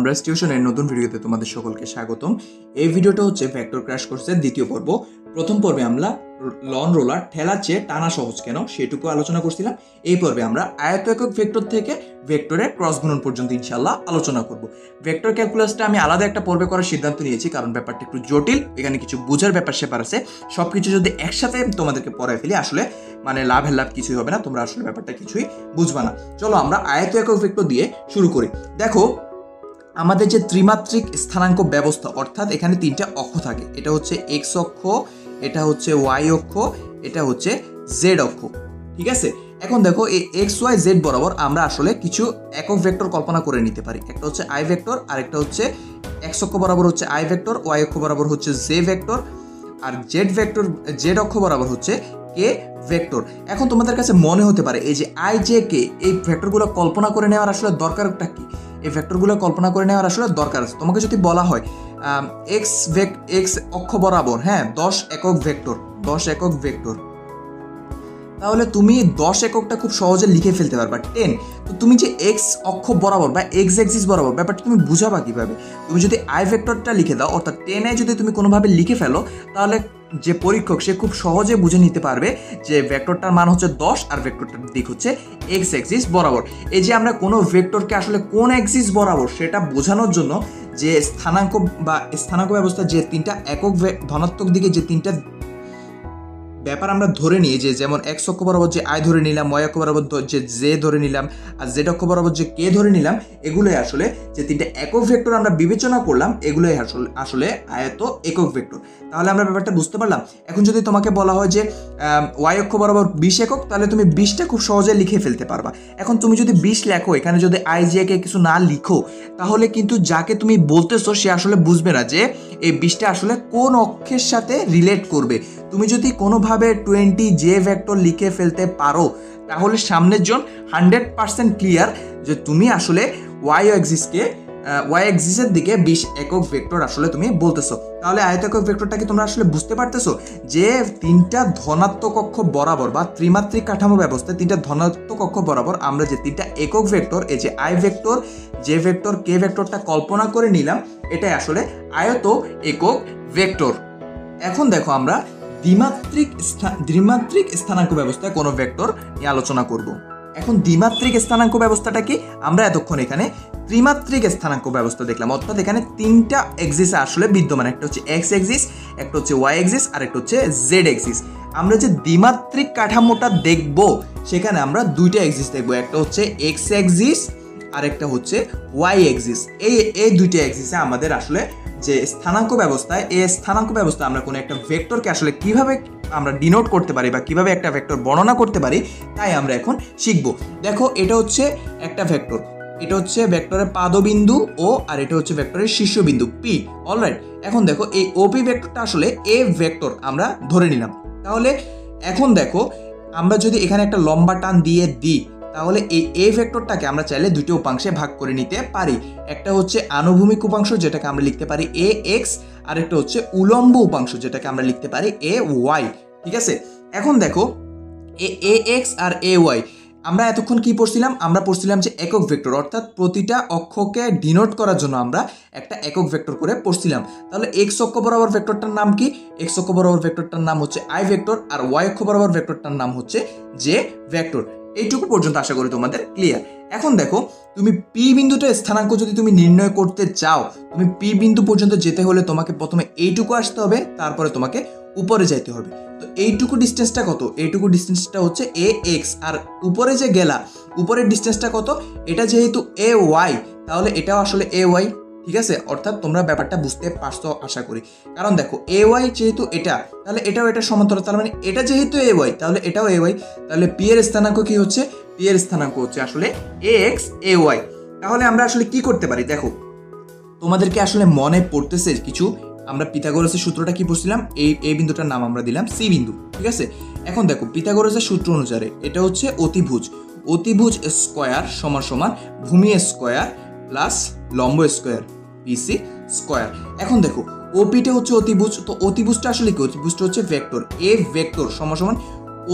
Sunrise টিউশনের নতুন ভিডিওতে তোমাদের সকলকে স্বাগতম। এই ভিডিওটা হচ্ছে ভেক্টর ক্র্যাশ কোর্সের দ্বিতীয় পর্ব। প্রথম পর্বে আমরা লন রোলার ঠেলার চেয়ে টানা সহজ কেন সেটুকু আলোচনা করছিলাম। এই পর্বে আমরা আয়ত একক ভেক্টর থেকে ভেক্টরের ক্রস গুণন পর্যন্ত ইনশাআল্লাহ আলোচনা করব। ভেক্টর ক্যালকুলাসটা আমি আলাদা একটা পর্বে করার সিদ্ধান্ত নিয়েছি, কারণ ব্যাপারটা একটু জটিল, এখানে কিছু বোঝার ব্যাপার স্যাপার আছে। সব কিছু যদি একসাথে তোমাদেরকে পড়ায় ফেলি আসলে লাভের লাভ কিছুই হবে না, তোমরা আসলে ব্যাপারটা কিছুই বুঝবা না। চলো আমরা আয়ত একক ভেক্টর দিয়ে শুরু করি। দেখো আমাদের যে ত্রিমাত্রিক স্থানাঙ্ক ব্যবস্থা, অর্থাৎ এখানে তিনটা অক্ষ থাকে, এটা হচ্ছে এক্স অক্ষ, এটা হচ্ছে ওয়াই অক্ষ, এটা হচ্ছে জেড অক্ষ, ঠিক আছে। এখন দেখো এই এক্স ওয়াই জেড বরাবর আমরা আসলে কিছু একক ভেক্টর কল্পনা করে নিতে পারি। একটা হচ্ছে আই ভেক্টর, আর একটা হচ্ছে এক্স অক্ষ বরাবর হচ্ছে আই ভেক্টর, ওয়াই অক্ষ বরাবর হচ্ছে জে ভেক্টর, আর জেড অক্ষ বরাবর হচ্ছে কে ভেক্টর। এখন তোমাদের কাছে মনে হতে পারে এই যে আই জে কে, এই ভেক্টরগুলো কল্পনা করে নেওয়ার আসলে দরকারটা কি? এই ভেক্টরগুলো কল্পনা করে নেওয়ার আসলে দরকার আছে। তোমাকে যদি বলা হয় এক্স অক্ষ বরাবর 10 একক ভেক্টর, তাহলে তুমি 10 এককটা খুব সহজে লিখে ফেলতে পারবা। 10, তো তুমি যে এক্স অক্ষ বরাবর বা এক্স অ্যাক্সিস বরাবর ব্যাপারটা তুমি বুঝাবা কিভাবে? তুমি যদি আই ভেক্টরটা লিখে দাও, অর্থাৎ 10 যদি তুমি কোনোভাবে লিখে ফেলো, তাহলে যে পরীক্ষক সে খুব সহজে বুঝে নিতে পারবে যে ভেক্টরটার মান হচ্ছে 10 আর ভেক্টরটার দিক হচ্ছে এক্স অ্যাক্সিস বরাবর। এই যে আমরা কোনো ভেক্টরকে আসলে কোন অ্যাক্সিস বরাবর সেটা বোঝানোর জন্য যে স্থানাঙ্ক ব্যবস্থা যে তিনটা একক ধনাত্মক দিকে যে তিনটা ব্যাপার আমরা ধরে নিই, যে যেমন এক্স অক্ষ বরাবর যে আই ধরে নিলাম, ওয়াই অক্ষ বরাবর যে জে ধরে নিলাম, আর জেড অক্ষ বরাবর যে কে ধরে নিলাম, এগুলোই আসলে যে তিনটা একক ভেক্টর আমরা বিবেচনা করলাম, এগুলোই আসলে আয়ত একক ভেক্টর। তাহলে আমরা ব্যাপারটা বুঝতে পারলাম। এখন যদি তোমাকে বলা হয় যে ওয়াই অক্ষ বরাবর 20 একক, তাহলে তুমি 20টা খুব সহজে লিখে ফেলতে পারবা। এখন তুমি যদি 20 লেখো, এখানে যদি আই জে কে কিছু না লিখো, তাহলে কিন্তু যাকে তুমি বলতেছো সে আসলে বুঝবে না যে এই 20টা আসলে কোন অক্ষের সাথে রিলেট করবে। তুমি যদি কোনোভাবে 20 জে ভেক্টর লিখে ফেলতে পারো, তাহলে সামনের জন 100% ক্লিয়ার যে তুমি আসলে ওয়াই অ্যাক্সিসের দিকে 20 একক ভেক্টর আসলে তুমি বলতেছো। তাহলে আয়ত একক ভেক্টরটাকে তোমরা আসলে বুঝতে পারতেছো যে তিনটা ধনাত্মক অক্ষ বরাবর বা ত্রিমাত্রিক কাঠামো ব্যবস্থায় তিনটা ধনাত্মক অক্ষ বরাবর আমরা যে তিনটা একক ভেক্টর, এই যে আই ভেক্টর, জে ভেক্টর, কে ভেক্টরটা কল্পনা করে নিলাম, এটাই আসলে আয়ত একক ভেক্টর। এখন দেখো আমরা দ্বিমাত্রিক স্থানাঙ্ক ব্যবস্থায় কোনো ভেক্টর নিয়ে আলোচনা করব। এখন দ্বিমাত্রিক স্থানাঙ্ক ব্যবস্থাটা কি? আমরা এতক্ষণ এখানে ত্রিমাত্রিক স্থানাঙ্ক ব্যবস্থা দেখলাম, অর্থাৎ এখানে তিনটা এক্সিস আসলে বিদ্যমান, একটা হচ্ছে এক্স এক্সিস, একটা হচ্ছে ওয়াই এক্সিস, আর একটা হচ্ছে জেড এক্সিস। আমরা যে দ্বিমাত্রিক কাঠামোটা দেখব সেখানে আমরা দুইটা এক্সিস দেখব, একটা হচ্ছে এক্স এক্সিস আর একটা হচ্ছে ওয়াই এক্সিস। এই দুইটা এক্সিসে আমাদের আসলে যে স্থানাঙ্ক ব্যবস্থায়, এই স্থানাঙ্ক ব্যবস্থা আমরা কোনো একটা ভেক্টরকে আসলে কিভাবে আমরা ডিনোট করতে পারি বা কিভাবে একটা ভেক্টর বর্ণনা করতে পারি, তাই আমরা এখন শিখব। দেখো এটা হচ্ছে একটা ভেক্টর, এটা হচ্ছে ভেক্টরের পাদবিন্দু ও, আর এটা হচ্ছে ভেক্টরের শীর্ষবিন্দু পি। অলরাইট, এখন দেখো এই ওপি ভেক্টরটা আসলে এ ভেক্টর আমরা ধরে নিলাম। তাহলে এখন দেখো আমরা যদি এখানে একটা লম্বা টান দিয়ে দিই, তাহলে এই এ ভেক্টরটাকে আমরা চাইলে দুটো উপাংশে ভাগ করে নিতে পারি। একটা হচ্ছে আনুভূমিক উপাংশ, যেটাকে আমরা লিখতে পারি এ এক্স, আর একটা হচ্ছে উলম্ব উপাংশ, যেটাকে আমরা লিখতে পারি এ ওয়াই, ঠিক আছে। এখন দেখো A x R A Y আমরা এতক্ষণ কি পড়ছিলাম? আমরা পড়ছিলাম যে একক ভেক্টর, অর্থাৎ প্রতিটা অক্ষকে ডিনোট করার জন্য আমরা একটা একক ভেক্টর করে পড়ছিলাম। তাহলে এক্স অক্ষ বরাবর ভেক্টরটার নাম কি? এক্স অক্ষ বরাবর ভেক্টরটার নাম হচ্ছে আই ভেক্টর, আর ওয়াই অক্ষ বরাবর ভেক্টরটার নাম হচ্ছে জে ভেক্টর। এইটুকু পর্যন্ত আশা করি তোমাদের ক্লিয়ার। এখন দেখো তুমি পি বিন্দুটা স্থানাঙ্ক যদি তুমি নির্ণয় করতে চাও, তুমি পি বিন্দু পর্যন্ত যেতে হলে তোমাকে প্রথমে এইটুকু আসতে হবে, তারপরে তোমাকে উপরে যাইতে হবে। তো এইটুকু ডিস্টেন্সটা কত? এইটুকু ডিস্টেন্সটা হচ্ছে এ এক্স, আর উপরে যে গেলা উপরের ডিস্টেন্সটা কত? এটা যেহেতু এ ওয়াই, তাহলে এটাও আসলে এ ওয়াই, ঠিক আছে। অর্থাৎ তোমরা ব্যাপারটা বুঝতে পারছো আশা করি, কারণ দেখো এ ওয়াই যেহেতু এটা, তাহলে এটাও এটা সমান্তরাল, তার মানে এটা যেহেতু এ ওয়াই, তাহলে এটাও এ ওয়াই। তাহলে পি এর স্থানাঙ্ক কি হচ্ছে? পি এর স্থানাঙ্ক হচ্ছে আসলে এ এক্স এ ওয়াই। তাহলে আমরা আসলে কি করতে পারি? দেখো তোমাদেরকে আসলে মনে পড়তেছে কিছু, আমরা পিথাগোরাসের সূত্রটা কি পড়ছিলাম? এই বিন্দুটার নাম আমরা দিলাম সি বিন্দু, ঠিক আছে। এখন দেখো পিথাগোরাসের সূত্র অনুসারে এটা হচ্ছে অতিভুজ স্কয়ার সমান সমান ভূমি স্কয়ার প্লাস লম্ব স্কয়ার পিসি স্কয়ার। এখন দেখো ওপিটা হচ্ছে অতিভুজ, তো অতিভুজটা আসলে কি? অতিভুজটা হচ্ছে ভেক্টর এ ভেক্টর সমান সমান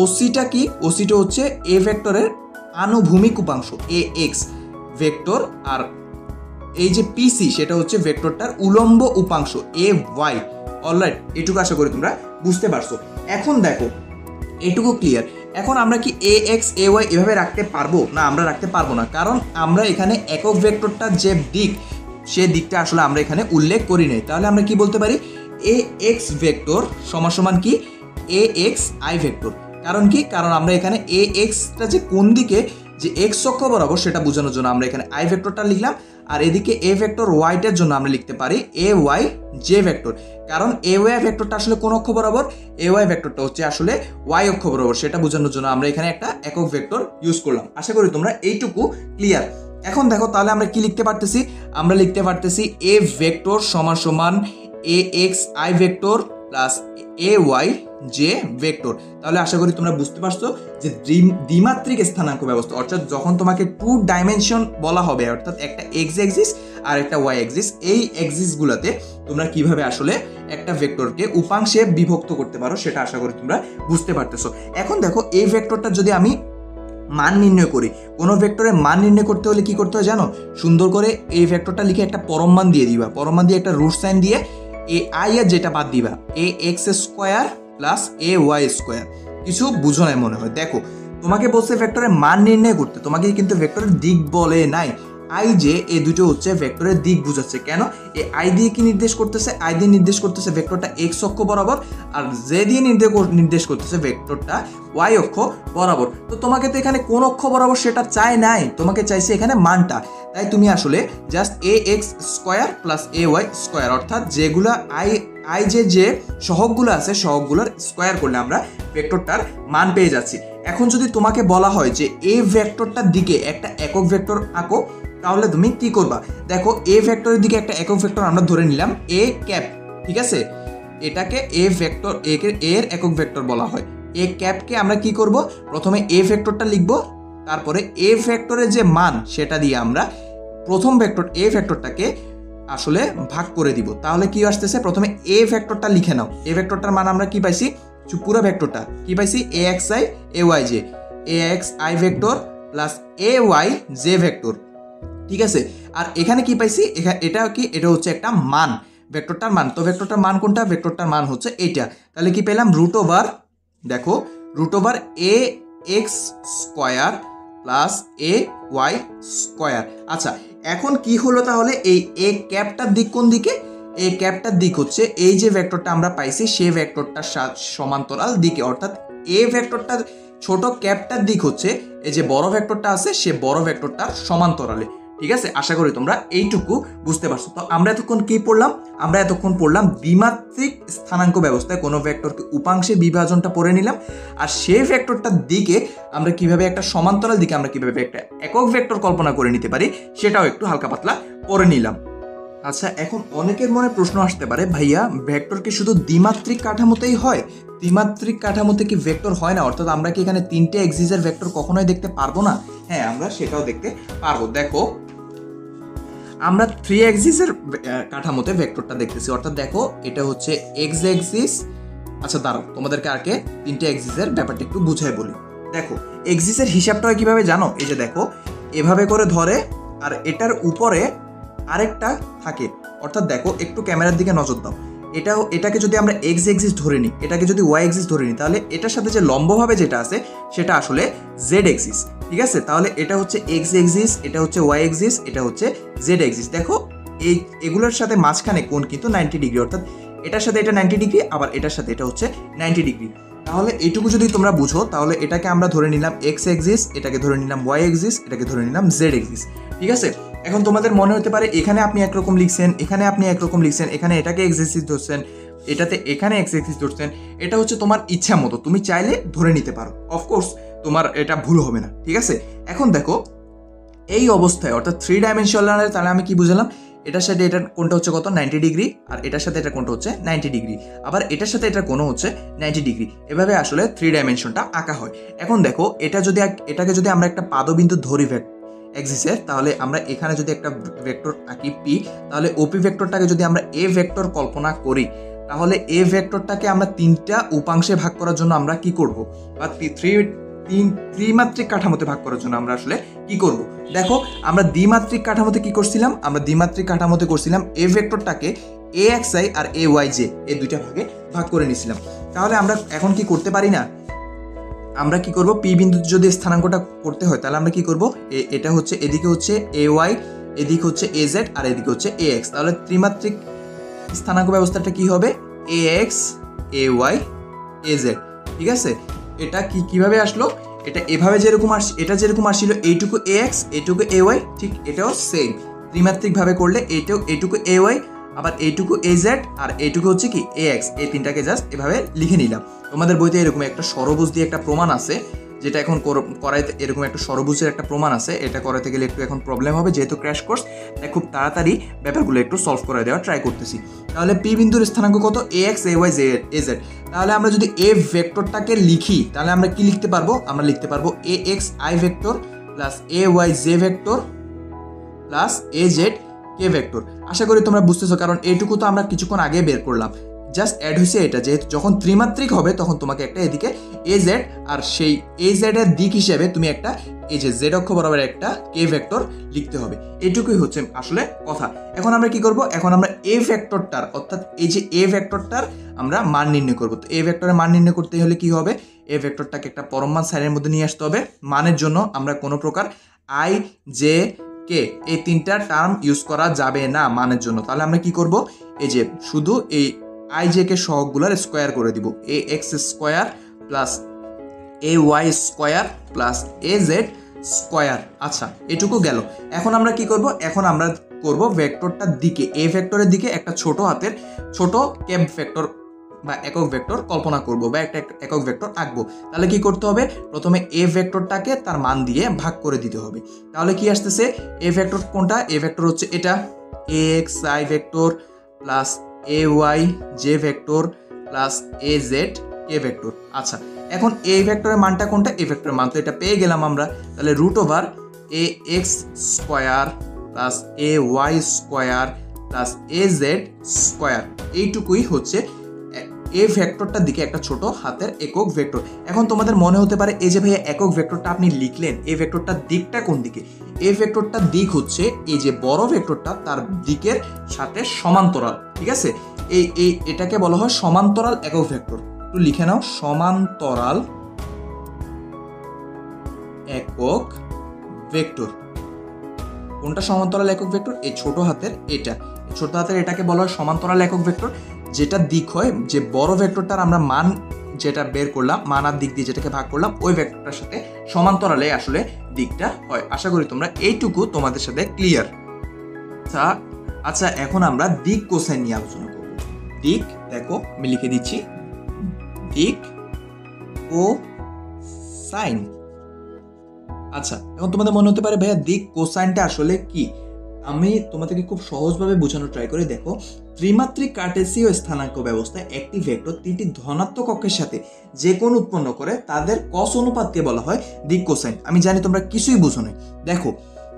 ওসিটা কি? ওসিটা হচ্ছে এ ভেক্টরের আনুভূমিক উপাংশ এ এক্স ভেক্টর, আর এই যে পিসি সেটা হচ্ছে ভেক্টরটার উলম্ব উপাংশ এ ওয়াই। অলরাইট, এটুকু আশা করি তোমরা বুঝতে পারছো। এখন দেখো এটুকু ক্লিয়ার। এখন আমরা কি এ এক্স এ ওয়াই এভাবে রাখতে পারবো? না, আমরা রাখতে পারবো না, কারণ আমরা এখানে একক ভেক্টরটার যে দিক সে দিকটা আসলে আমরা এখানে উল্লেখ করি নাই। তাহলে আমরা কি বলতে পারি, এ এক্স ভেক্টর সমান সমান কি এ এক্স আই ভেক্টর। কারণ কি, কারণ আমরা এখানে এ এক্সটা যে কোন দিকে, যে এক্স অক্ষ বরাবর সেটা বোঝানোর জন্য আমরা এখানে আই ভেক্টরটা লিখলাম, আর এদিকে এ ভেক্টর ওয়াইটার জন্য আমরা লিখতে পারি এ ওয়াই জে ভেক্টর। কারণ এ ওয়াই ভেক্টরটা আসলে কোন অক্ষ বরাবর, এ ওয়াই ভেক্টরটা হচ্ছে আসলে ওয়াই অক্ষ বরাবর, সেটা বোঝানোর জন্য আমরা এখানে একটা একক ভেক্টর ইউজ করলাম। আশা করি তোমরা এইটুকু ক্লিয়ার। এখন দেখো তাহলে আমরা কি লিখতে পারতেছি, আমরা লিখতে পারতেছি এ ভেক্টর সমান সমান A X I vector plus A Y J vector. তাহলে আশা করি তোমরা বুঝতে পারছো যে দ্বিমাত্রিক স্থানাঙ্ক ব্যবস্থা, অর্থাৎ যখন তোমাকে 2 ডাইমেনশন বলা হবে, অর্থাৎ একটা এক্স এক্সিস আর একটা ওয়াই এক্সিস, এই এক্সিসগুলোতে তোমরা কিভাবে আসলে একটা ভেক্টরকে উপাংশে বিভক্ত করতে পারো সেটা আশা করি তোমরা বুঝতে পারতেছো। এখন দেখো এই ভেক্টরটা যদি আমি মান নির্ণয় করি, কোনো ভেক্টরের মান নির্ণয় করতে হলে কি করতে হয় জানো, সুন্দর করে এই ভেক্টরটা লিখে একটা পরম মান দিয়ে দিবা, পরম মান দিয়ে একটা রুট সাইন দিয়ে এ আই এর যেটা বাদ দিবা, এ X square plus A Y square. কিছু বুঝো নাই মনে হয়। দেখো তোমাকে বলছে ভেক্টরের মান নির্ণয় করতে, তোমাকে কিন্তু ভেক্টরের দিক বলে নাই। আই যে এই দুটো হচ্ছে ভেক্টরের দিক বুঝাচ্ছে। কেন, এই আই দিয়ে কি নির্দেশ করতেছে, আই দিয়ে নির্দেশ করতেছে ভেক্টরটা এক্স অক্ষ বরাবর, আর জে দিয়ে নির্দেশ করতেছে ভেক্টরটা ওয়াই অক্ষ বরাবর। তো তোমাকে তো এখানে কোন অক্ষ বরাবর সেটা চাই নাই, তোমাকে চাইছে এখানে মানটা। তাই তুমি আসলে just a X square plus A Y square, অর্থাৎ যেগুলা আই যে সহগগুলো আছে সহগগুলোর স্কোয়ার করলে আমরা ভেক্টরটার মান পেয়ে যাচ্ছি। এখন যদি তোমাকে বলা হয় যে এ ভেক্টরটার দিকে একটা একক ভেক্টর আঁকো, তাহলে তুমি কি করবা? দেখো এ ভেক্টরের দিকে একটা একক ভেক্টর আমরা ধরে নিলাম এ ক্যাপ, ঠিক আছে, এটাকে এ ভেক্টর এর একক ভেক্টর বলা হয়। এ ক্যাপকে আমরা কি করব, প্রথমে এ ভেক্টরটা লিখব, তারপরে এ ভেক্টরের যে মান সেটা দিয়ে আমরা প্রথম ভেক্টর এ ভেক্টরটাকে আসলে ভাগ করে দিব। তাহলে কি আসতেছে, প্রথমে এ ভেক্টরটা লিখে নাও। এ ভেক্টরটার মান আমরা কি পাইছি, পুরো ভেক্টরটা কি পাইছি, A X I A Y J, A X I vector plus A Y J vector, ঠিক আছে। আর এখানে কি পাইছি, এটা কি, এটা হচ্ছে একটা মান, ভেক্টরটার মান। তো ভেক্টরটার মান কোনটা, ভেক্টরটার মান হচ্ছে এইটা। তাহলে কি পেলাম, রুট ওভার, দেখো root over A X square plus A Y square. আচ্ছা এখন কি হলো, তাহলে এই এ ক্যাপটার দিক কোন দিকে, এই ক্যাপটার দিক হচ্ছে এই যে ভেক্টরটা আমরা পাইছি সেই ভেক্টরটার সমান্তরাল দিকে, অর্থাৎ এ ভেক্টরটার ছোট ক্যাপটার দিক হচ্ছে এই যে বড় ভেক্টরটা আছে সে বড় ভেক্টরটার সমান্তরালে, ঠিক আছে। আশা করি তোমরা এইটুকু বুঝতে পারছো। তো আমরা এতক্ষণ কি পড়লাম, আমরা এতক্ষণ পড়লাম দ্বিমাত্রিক স্থানাঙ্ক ব্যবস্থায় কোনো ভেক্টরকে উপাংশে বিভাজনটা পড়ে নিলাম, আর সেই ভেক্টরটার দিকে আমরা কিভাবে একটা সমান্তরাল দিকে আমরা কিভাবে একটা একক ভেক্টর কল্পনা করে নিতে পারি সেটাও একটু হালকা পাতলা পড়ে নিলাম। আচ্ছা এখন অনেকের মনে প্রশ্ন আসতে পারে, ভাইয়া ভেক্টর কি শুধু দ্বিমাত্রিক কাঠামোতেই হয়? দ্বিমাত্রিক কাঠামোতে কি ভেক্টর হয় না, অর্থাৎ আমরা কি এখানে 3টে এক্সিসের ভেক্টর কখনোই দেখতে পারবো না? হ্যাঁ, আমরা সেটাও দেখতে পারবো। দেখো আমরা 3 এক্সিসের কাঠামোতে ভেক্টরটা দেখতেছি, অর্থাৎ দেখো এটা হচ্ছে এক্স এক্সিস। আচ্ছা দাঁড়াও, তোমাদেরকে আগে 3টে এক্সিসের ব্যাপারটা একটু বুঝাই বলি। দেখো এক্সিসের হিসাবটা হয় কিভাবে জানো, এই যে দেখো এভাবে করে ধরে আর এটার উপরে আরেকটা থাকে, অর্থাৎ দেখো একটু ক্যামেরার দিকে নজর দাও, এটাকে যদি আমরা এক্স এক্সিস ধরে নিই, এটাকে যদি ওয়াই এক্সিস ধরে নিই, তাহলে এটার সাথে যে লম্বভাবে যেটা আছে সেটা আসলে জেড এক্সিস, ঠিক আছে। তাহলে এটা হচ্ছে এক্স এক্সিস, এটা হচ্ছে ওয়াই এক্সিস, এটা হচ্ছে জেড এক্সিস। দেখো এগুলোর সাথে মাঝখানে কোণ কিন্তু 90 ডিগ্রি, অর্থাৎ এটার সাথে এটা 90 ডিগ্রি, আবার এটার সাথে এটা হচ্ছে 90 ডিগ্রি। তাহলে এইটুকু যদি তোমরা বুঝো, তাহলে এটাকে আমরা ধরে নিলাম এক্স এক্সিস, এটাকে ধরে নিলাম ওয়াই এক্সিস, এটাকে ধরে নিলাম জেড এক্সিস, ঠিক আছে। এখন তোমাদের মনে হতে পারে এখানে আপনি একরকম লিখছেন, এখানে আপনি একরকম লিখছেন, এখানে এটাকে এক্স এক্সিস ধরছেন, এটাতে এখানে এক্স এক্সিস ধরছেন। এটা হচ্ছে তোমার ইচ্ছা মতো, তুমি চাইলে ধরে নিতে পারো, অফকোর্স তোমার এটা ভুল হবে না, ঠিক আছে। এখন দেখো এই অবস্থায় অর্থাৎ 3 ডাইমেনশনালে তাহলে আমি কি বুঝলাম, এটার সাথে এটার কোণটা হচ্ছে কত 90 ডিগ্রি, আর এটার সাথে এটার কোণটা হচ্ছে 90 ডিগ্রি, আবার এটার সাথে এটার কোণও হচ্ছে 90 ডিগ্রি। এভাবে আসলে 3 ডাইমেনশনটা আঁকা হয়। এখন দেখো এটাকে যদি আমরা একটা পাদবিন্দু ধরি এক্সিসের, তাহলে আমরা এখানে যদি একটা ভেক্টর আঁকি পি, তাহলে ওপি ভেক্টরটাকে যদি আমরা এ ভেক্টর কল্পনা করি, তাহলে এ ভেক্টরটাকে আমরা 3টা উপাংশে ভাগ করার জন্য আমরা কি করব, বা ত্রিমাত্রিক কাঠামোতে ভাগ করার জন্য আমরা আসলে কি করব? দেখো আমরা দ্বিমাত্রিক কাঠামোতে কি করছিলাম? আমরা দ্বিমাত্রিক কাঠামোতে করছিলাম এ ভেক্টরটাকে AXI আর AYJ এই দুইটা ভাগে ভাগ করে নিয়েছিলাম। তাহলে আমরা এখন কি করতে পারি না? আমরা কি করব, পি বিন্দুতে যদি স্থানাঙ্কটা করতে হয় তাহলে আমরা কি করব, এটা হচ্ছে এদিকে হচ্ছে AY, এদিকে হচ্ছে AZ আর এদিকে হচ্ছে AX। তাহলে ত্রিমাত্রিক স্থানাঙ্ক ব্যবস্থাটা কি হবে? AX AY AZ। ঠিক আছে, এটা কিভাবে আসলো? এটা এভাবে যেরকম এটা যেরকম আসছিল এইটুকু AX এইটুকু AY, ঠিক এটাও সেম ত্রিমাত্রিক ভাবে করলে এইটুকু AY আবার এইটুকু AZ আর এইটুকু হচ্ছে কি AX, এই তিনটাকে জাস্ট এভাবে লিখে নিলাম। তোমাদের বইতে এরকম একটা ষড়ভুজ দিয়ে একটা প্রমাণ আছে, যেটা এখন করাইতে এরকম একটা ষড়ভুজের একটা প্রমাণ আছে, এটা করাতে গেলে একটু এখন প্রবলেম হবে, যেহেতু ক্র্যাশ কোর্স তাই খুব তাড়াতাড়ি ব্যাপারগুলো একটু সলভ করে দেওয়ার ট্রাই করতেছি। তাহলে পি বিন্দুর স্থানাঙ্ক কত? AX AY AZ। তাহলে আমরা যদি এ ভেক্টরটাকে লিখি তাহলে আমরা কি লিখতে পারবো? আমরা লিখতে পারবো AXI vector plus AYJ vector plus AZ K vector. আশা করি তোমরা বুঝতেছো, কারণ এইটুকু তো আমরা কিছুক্ষণ আগে বের করলাম, জাস্ট অ্যাড হয়েছে এটা। যেহেতু যখন ত্রিমাত্রিক হবে তখন তোমাকে একটা এদিকে AZ আর সেই AZ এর দিক হিসেবে তুমি একটা এই যে Z অক্ষ বরাবর একটা K ভেক্টর লিখতে হবে। এইটুকুই হচ্ছে আসলে কথা। এখন আমরা কি করব? এখন আমরা A ভেক্টরটার অর্থাৎ এই যে A ভেক্টরটার আমরা মান নির্ণয় করব। তো A ভেক্টরের মান নির্ণয় করতে হলে কি হবে? A ভেক্টরটাকে একটা পরম মান সাইনের মধ্যে নিয়ে আসতে হবে। মানের জন্য আমরা কোনো প্রকার I J K এই তিনটা টার্ম ইউজ করা যাবে না মানের জন্য। তাহলে আমরা কি করব? এই যে শুধু এই IJ কে সহগগুলোর স্কোয়ার করে দিব, AX square plus AY square plus AZ square. আচ্ছা, এটুকু গেল। এখন আমরা কি করব? এখন আমরা করব ভেক্টরটার দিকে, A ভেক্টরের দিকে একটা ছোট হাতের ছোট ক্যাপ ভেক্টর বা একক ভেক্টর কল্পনা করব বা একটা একক ভেক্টর আঁকবো। তাহলে কি করতে হবে? প্রথমে A ভেক্টরটাকে তার মান দিয়ে ভাগ করে দিতে হবে। তাহলে কি আসতেছে? A ভেক্টর কোনটা? A ভেক্টর হচ্ছে এটা, AXI vector plus AYJ vector plus AZ K vector. আচ্ছা, এখন A ভেক্টরের মানটা কোনটা? A ভেক্টরের মান তো এটা পেয়ে গেলাম আমরা। তাহলে root over AX square plus AY square plus AZ square, এইটুকুই হচ্ছে এ ভেক্টরটার দিকে একটা ছোট হাতের একক ভেক্টর। এখন তোমাদের মনে হতে পারে এই যে ভাইয়া একক ভেক্টরটা আপনি লিখলেন, এই ভেক্টরটার দিকটা কোন দিকে? এই ভেক্টরটার দিক হচ্ছে এই যে বড় ভেক্টরটা তার দিকের সাথে সমান্তরাল। ঠিক আছে, এটাকে বলা হয় সমান্তরাল একক ভেক্টর। একটু লিখে নাও, সমান্তরাল একক ভেক্টর। কোনটা সমান্তরাল একক ভেক্টর? এই ছোট হাতের এটা, ছোট হাতের এটাকে বলা হয় সমান্তরাল একক ভেক্টর। যেটা দিক হয় যে বড় ভেক্টরটার আমরা মান যেটা বের করলাম, মান আর দিক দিয়ে যেটাকে ভাগ করলাম, ওই ভেক্টরটার সাথে সমান্তরালে আসলে দিকটা হয়। আশা করি তোমরা এইটুকু তোমাদের সাথে ক্লিয়ার। আচ্ছা, এখন আমরা দিক কোসাইন নিয়ে আলোচনা করব। দিক, দেখো আমি লিখে দিচ্ছি, দিক কোসাইন। আচ্ছা, এখন তোমাদের মনে হতে পারে ভাইয়া দিক কোসাইনটা আসলে কি? আমি তোমাদেরকে খুব সহজভাবে বোঝানোর ট্রাই করে। দেখো, ত্রিমাত্রিক কার্টেসীয় স্থানাঙ্ক ব্যবস্থায় একটি ভেক্টর তিনটি ধনাত্মক অক্ষের সাথে যে কোণ উৎপন্ন করে তাদের কস অনুপাতকে বলা হয় দিক কোসাইন। আমি জানি তোমরা কিছুই বুঝো না। দেখো,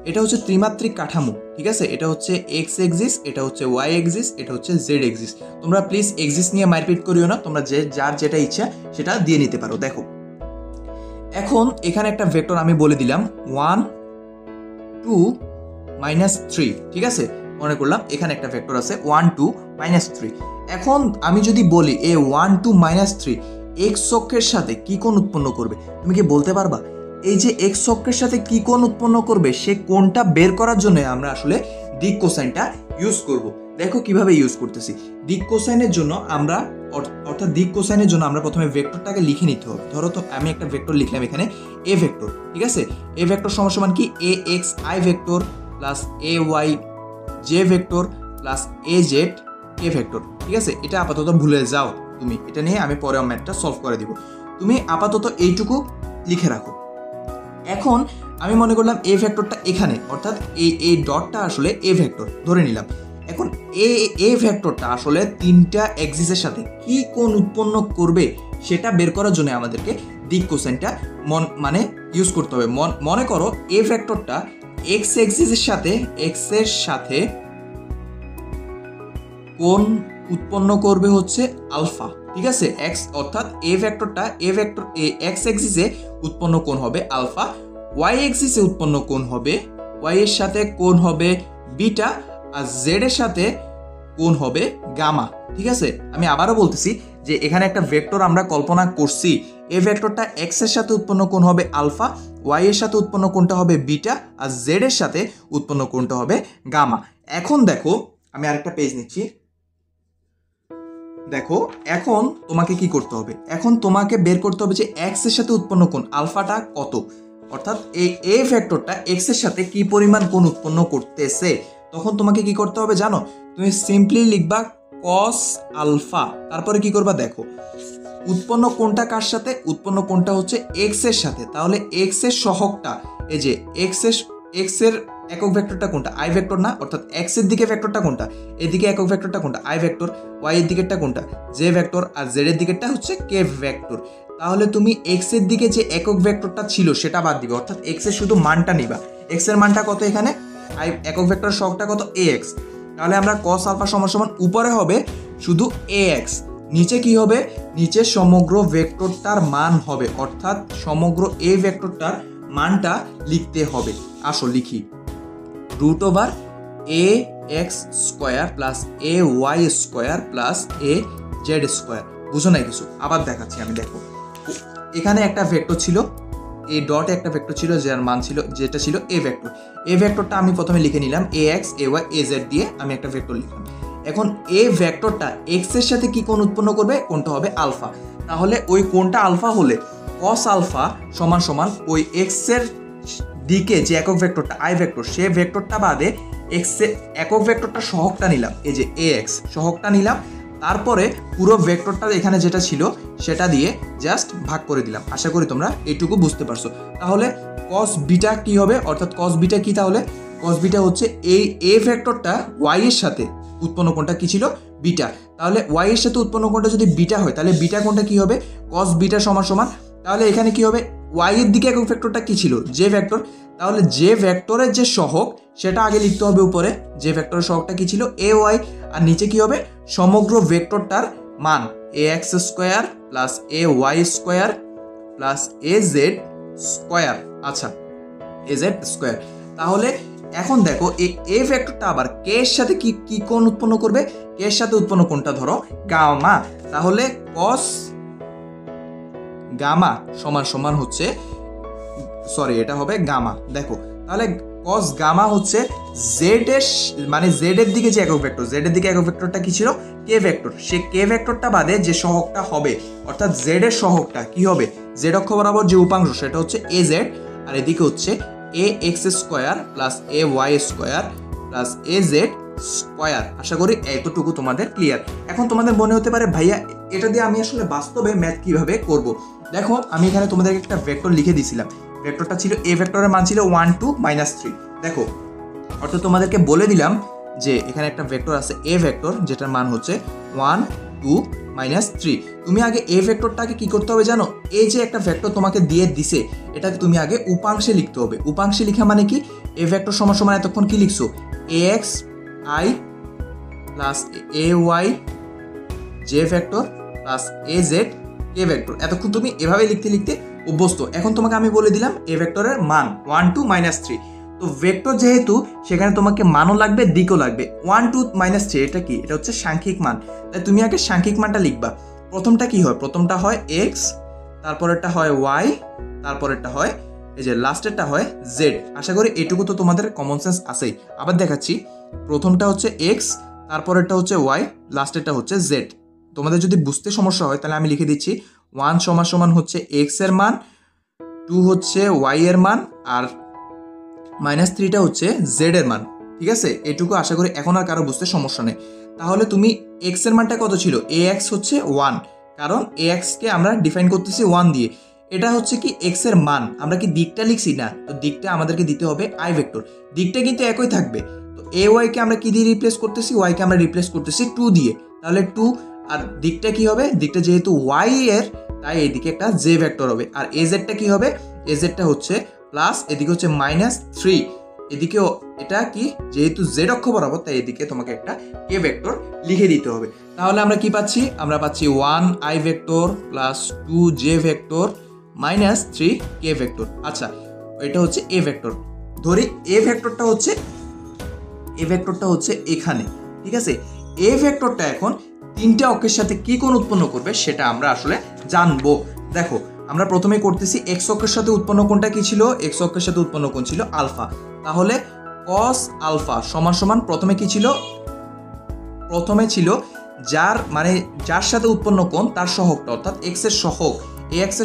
এটা হচ্ছে ত্রিমাত্রিক কাঠামো, ঠিক আছে? এটা হচ্ছে এক্স এক্সিস, এটা হচ্ছে ওয়াই এক্সিস, এটা হচ্ছে জেড এক্সিস। তোমরা প্লিজ এক্সিস নিয়ে মারপিট করিও না, তোমরা যার যেটা ইচ্ছা সেটা দিয়ে নিতে পারো। দেখো, এখন এখানে একটা ভেক্টর আমি বলে দিলাম 1 2 -3, ঠিক আছে? মনে করলাম এখানে একটা ভেক্টর আছে 1 2 -3। এখন আমি যদি বলি এই 1 2 -3 এক্স অক্ষের সাথে কি কোণ উৎপন্ন করবে, তুমি কি বলতে পারবা? এই যে এক্স অক্ষের সাথে কি কোণ উৎপন্ন করবে সে কোণটা বের করার জন্য আমরা আসলে দিক কোসাইনটা ইউজ করব। দেখো কিভাবে ইউজ করতেছি। দিক কোসাইনের জন্য আমরা অর্থাৎ দিক কোসাইনের জন্য আমরা প্রথমে ভেক্টরটাকে লিখে নিতে হবে। ধরো তো আমি একটা ভেক্টর লিখলাম এখানে এ ভেক্টর, ঠিক আছে? এ ভেক্টর সমান কি AXI vector plus AY J vector plus AZ কে ভেক্টর, ঠিক আছে? এটা আপাতত ভুলে যাও তুমি, এটা নিয়ে আমি পরে ম্যাথটা সলভ করে দিব। তুমি আপাতত এইটুকু লিখে রাখো। এখন আমি মনে করলাম এ ভেক্টরটা এখানে, অর্থাৎ এই ডটটা আসলে এ ভেক্টর ধরে নিলাম। এখন এ ভেক্টরটা আসলে তিনটা এক্সিসের সাথে কি কোণ উৎপন্ন করবে সেটা বের করার জন্য আমাদেরকে দিক কোসাইনটা মানে ইউজ করতে হবে। মনে করো এ ভেক্টরটা এক্স এক্সিসের সাথে এক্স এর সাথে কোণ উৎপন্ন করবে হচ্ছে আলফা, ঠিক আছে? এক্স অর্থাৎ এ ভেক্টরটা এক্স এক্সিসে উৎপন্ন কোণ হবে আলফা, ওয়াই এক্সিসে উৎপন্ন কোণ হবে, ওয়াই এর সাথে কোণ হবে বিটা, আর জেড এর সাথে কোণ হবে গামা। ঠিক আছে, আমি আবারও বলতেছি যে এখানে একটা ভেক্টর আমরা কল্পনা করছি, এই ভেক্টরটা এক্স এর সাথে উৎপন্ন কোণ হবে আলফা, ওয়াই এর সাথে উৎপন্ন কোণটা হবে বিটা, আর জেড এর সাথে উৎপন্ন কোণটা হবে গামা। এখন দেখো আমি আরেকটা পেজ নিচ্ছি, দেখো এখন তোমাকে কি করতে হবে, এখন তোমাকে বের করতে হবে যে এক্স এর সাথে উৎপন্ন কোণ আলফাটা কত, অর্থাৎ এই ভেক্টরটা এক্স এর সাথে কি পরিমাণ কোণ উৎপন্ন করতেছে। তখন তোমাকে কি করতে হবে জানো, তুমি সিম্পলি লিখবা কস আলফা, তারপরে কি করবা দেখো উৎপন্ন কোণটা কার সাথে, উৎপন্ন কোণটা হচ্ছে এক্স এর সাথে, তাহলে এক্স এর সহগটা এই যে এক্স এর একক ভেক্টরটা কোনটা, আই ভেক্টর না, অর্থাৎ এক্স এর দিকে ভেক্টরটা কোনটা, এদিকে একক ভেক্টরটা কোনটা, আই ভেক্টর, ওয়াই এর দিকেরটা কোনটা, জে ভেক্টর, আর জেড এর দিকেরটা হচ্ছে কে ভেক্টর। তাহলে তুমি এক্স এর দিকে যে একক ভেক্টরটা ছিল সেটা বাদ দিবে, অর্থাৎ এক্স এর শুধু মানটা নিবা, এক্স এর মানটা কত এখানে, আই একক ভেক্টরের সহগটা কত এ এক্স, তাহলে আমরা কস আলফা সমান সমান উপরে হবে শুধু এ এক্স, নিচে কি হবে, নিচে সমগ্র ভেক্টরটার মান হবে, অর্থাৎ সমগ্র এ ভেক্টরটার মানটা লিখতে হবে। আসো লিখি, root over A X square plus A Y square plus A Z square. বুঝো নাই কিছু, আবার দেখাচ্ছি আমি, দেখো এখানে একটা ভেক্টর ছিল এ ডট, একটা ভেক্টর ছিল যার মান ছিল যেটা ছিল এ ভেক্টর, এ ভেক্টরটা আমি প্রথমে লিখে নিলাম A X A Y A Z দিয়ে আমি একটা ভেক্টর লিখলাম। এখন এ ভেক্টরটা এক্স এর সাথে কি কোণ উৎপন্ন করবে, কোণটা হবে আলফা, তাহলে ওই কোণটা আলফা হলে কস আলফা সমান সমান ওই এক্স এর দিকে যে একক ভেক্টরটা আই ভেক্টর, সে ভেক্টরটা বাদে এক্স এর একক ভেক্টরটা সহগটা নিলাম, এই যে এ এক্স সহগটা নিলাম, তারপরে পুরো ভেক্টরটা এখানে যেটা ছিল সেটা দিয়ে জাস্ট ভাগ করে দিলাম। আশা করি তোমরা এইটুকু বুঝতে পারছো। তাহলে কস বিটা কি হবে, অর্থাৎ কস বিটা কি, তাহলে কস বিটা হচ্ছে এই এ ভেক্টরটা ওয়াই এর সাথে উৎপন্ন কোণটা কি ছিল বিটা, তাহলে ওয়াই এর সাথে উৎপন্ন কোণটা যদি বিটা হয় তাহলে বিটা কোণটা কি হবে, কস বিটা সমান সমান, তাহলে এখানে কি হবে ওয়াই এর দিকে একক ভেক্টরটা কি ছিল জে ভেক্টর, তাহলে জে ভেক্টরের যে সহগ সেটা আগে লিখতে হবে উপরে, জে ভেক্টরের সহগটা কি ছিল এ ওয়াই, আর নিচে কি হবে সমগ্র ভেক্টরটার মান A X square plus A Y square plus A Z square, আচ্ছা এ জেড স্কোয়ার। তাহলে এখন দেখো এ ভেক্টরটা আবার কে এর সাথে কি কি কোণ উৎপন্ন করবে, কে এর সাথে উৎপন্ন কোণটা ধরো গামা, তাহলে কস গামা সমান সমান হচ্ছে, সরি এটা হবে গামা, দেখো তাহলে কস গামা হচ্ছে জেড এর মানে জেড এর দিকে যে একক ভেক্টর, জেড এর দিকে একক ভেক্টরটা কি ছিল কে ভেক্টর, সে কে ভেক্টরটা বাদে যে সহগটা হবে, অর্থাৎ জেড এর সহগটা কি হবে, জেড অক্ষ বরাবর যে উপাংশ সেটা হচ্ছে এ জেড, আর এদিকে হচ্ছে A X square plus A Y square plus A Z square. আশা করি এতটুকু তোমাদের ক্লিয়ার। এখন তোমাদের মনে হতে পারে ভাইয়া এটা দিয়ে আমি আসলে বাস্তবে ম্যাথ কিভাবে করব। দেখো আমি এখানে তোমাদেরকে একটা ভেক্টর লিখে দিয়েছিলাম, ভেক্টরটা ছিল এ ভেক্টরের মান ছিল 1 2 -3, দেখো অর্থাৎ তোমাদেরকে বলে দিলাম যে এখানে একটা ভেক্টর আছে এ ভেক্টর যেটার মান হচ্ছে 1 2 -3। তুমি আগে এ ভেক্টরটাকে কি করতে হবে জানো, এই যে একটা ভেক্টর তোমাকে দিয়ে দিছে এটাকে তুমি আগে উপাংশে লিখতে হবে। উপাংশে লেখা মানে কি, এ ভেক্টর সমান সমান এতক্ষণ কি লিখছো A X I plus A Y J vector plus A Z K vector, এতক্ষণ তুমি এভাবে লিখতে লিখতে অভ্যস্ত। এখন তোমাকে আমি বলে দিলাম এ ভেক্টরের মান 1 2 -3, তো ভেক্টর যেহেতু সেখানে তোমাকে মানও লাগবে দিকও লাগবে। 1 2 -3 এটা কি, এটা হচ্ছে সাংখ্যিক মান, তাই তুমি আগে সাংখ্যিক মানটা লিখবা। প্রথমটা কি হয়, প্রথমটা হয় এক্স, তারপরেরটা হয় ওয়াই, তারপরেরটা হয় এই যে লাস্টেরটা হয় জেড। আশা করি এটুকু তো তোমাদের কমন সেন্স আছেই। আবার দেখাচ্ছি, প্রথমটা হচ্ছে এক্স, তারপরেরটা হচ্ছে ওয়াই, লাস্টেরটা হচ্ছে জেড। তোমাদের যদি বুঝতে সমস্যা হয় তাহলে আমি লিখে দিচ্ছি 1 সমান সমান হচ্ছে এক্স এর মান, 2 হচ্ছে ওয়াই এর মান, আর -3টা হচ্ছে জেড এর মান। ঠিক আছে, এটুকু আশা করি এখন আর কারো বুঝতে সমস্যা নেই। তাহলে তুমি এক্স এর মানটা কত ছিল, এ এক্স হচ্ছে 1, কারণ এ এক্সকে আমরা ডিফাইন করতেছি 1 দিয়ে। এটা হচ্ছে কি এক্স এর মান, আমরা কি দিকটা লিখছি না, তো দিকটা আমাদেরকে দিতে হবে আই ভেক্টর, দিকটা কিন্তু একই থাকবে। তো এ ওয়াইকে আমরা কি দিয়ে রিপ্লেস করতেছি, ওয়াইকে আমরা রিপ্লেস করতেছি 2 দিয়ে, তাহলে 2, আর দিকটা কি হবে, দিকটা যেহেতু ওয়াই এর তাই এদিকে একটা জে ভেক্টর হবে, আর এ জেডটা কি হবে, এ জেডটা হচ্ছে প্লাস, এদিকে হচ্ছে -3, এদিকেও এটা কি যেহেতু জেড অক্ষ বরাবর তাই এদিকে তোমাকে একটা কে ভেক্টর লিখে দিতে হবে। তাহলে আমরা কি পাচ্ছি, আমরা পাচ্ছি 1 I vector plus 2 J vector minus 3 K vector. আচ্ছা, এটা হচ্ছে এ ভেক্টর, ধরি এ ভেক্টরটা হচ্ছে এখানে, ঠিক আছে। এ ভেক্টরটা এখন তিনটা অক্ষের সাথে কি কোণ উৎপন্ন করবে সেটা আমরা আসলে জানবো। দেখো, আমরা প্রথমে করতেছি এক্স অক্ষের সাথে উৎপন্ন কোণটা কি ছিল, এক্স অক্ষের সাথে উৎপন্ন কোণ ছিল আলফা। তাহলে কস আলফা সমান সমান প্রথমে কি ছিল, প্রথমে ছিল যার সাথে উৎপন্ন কোণ তার সহগটা, অর্থাৎ এক্স এর সহগ। এই এক্স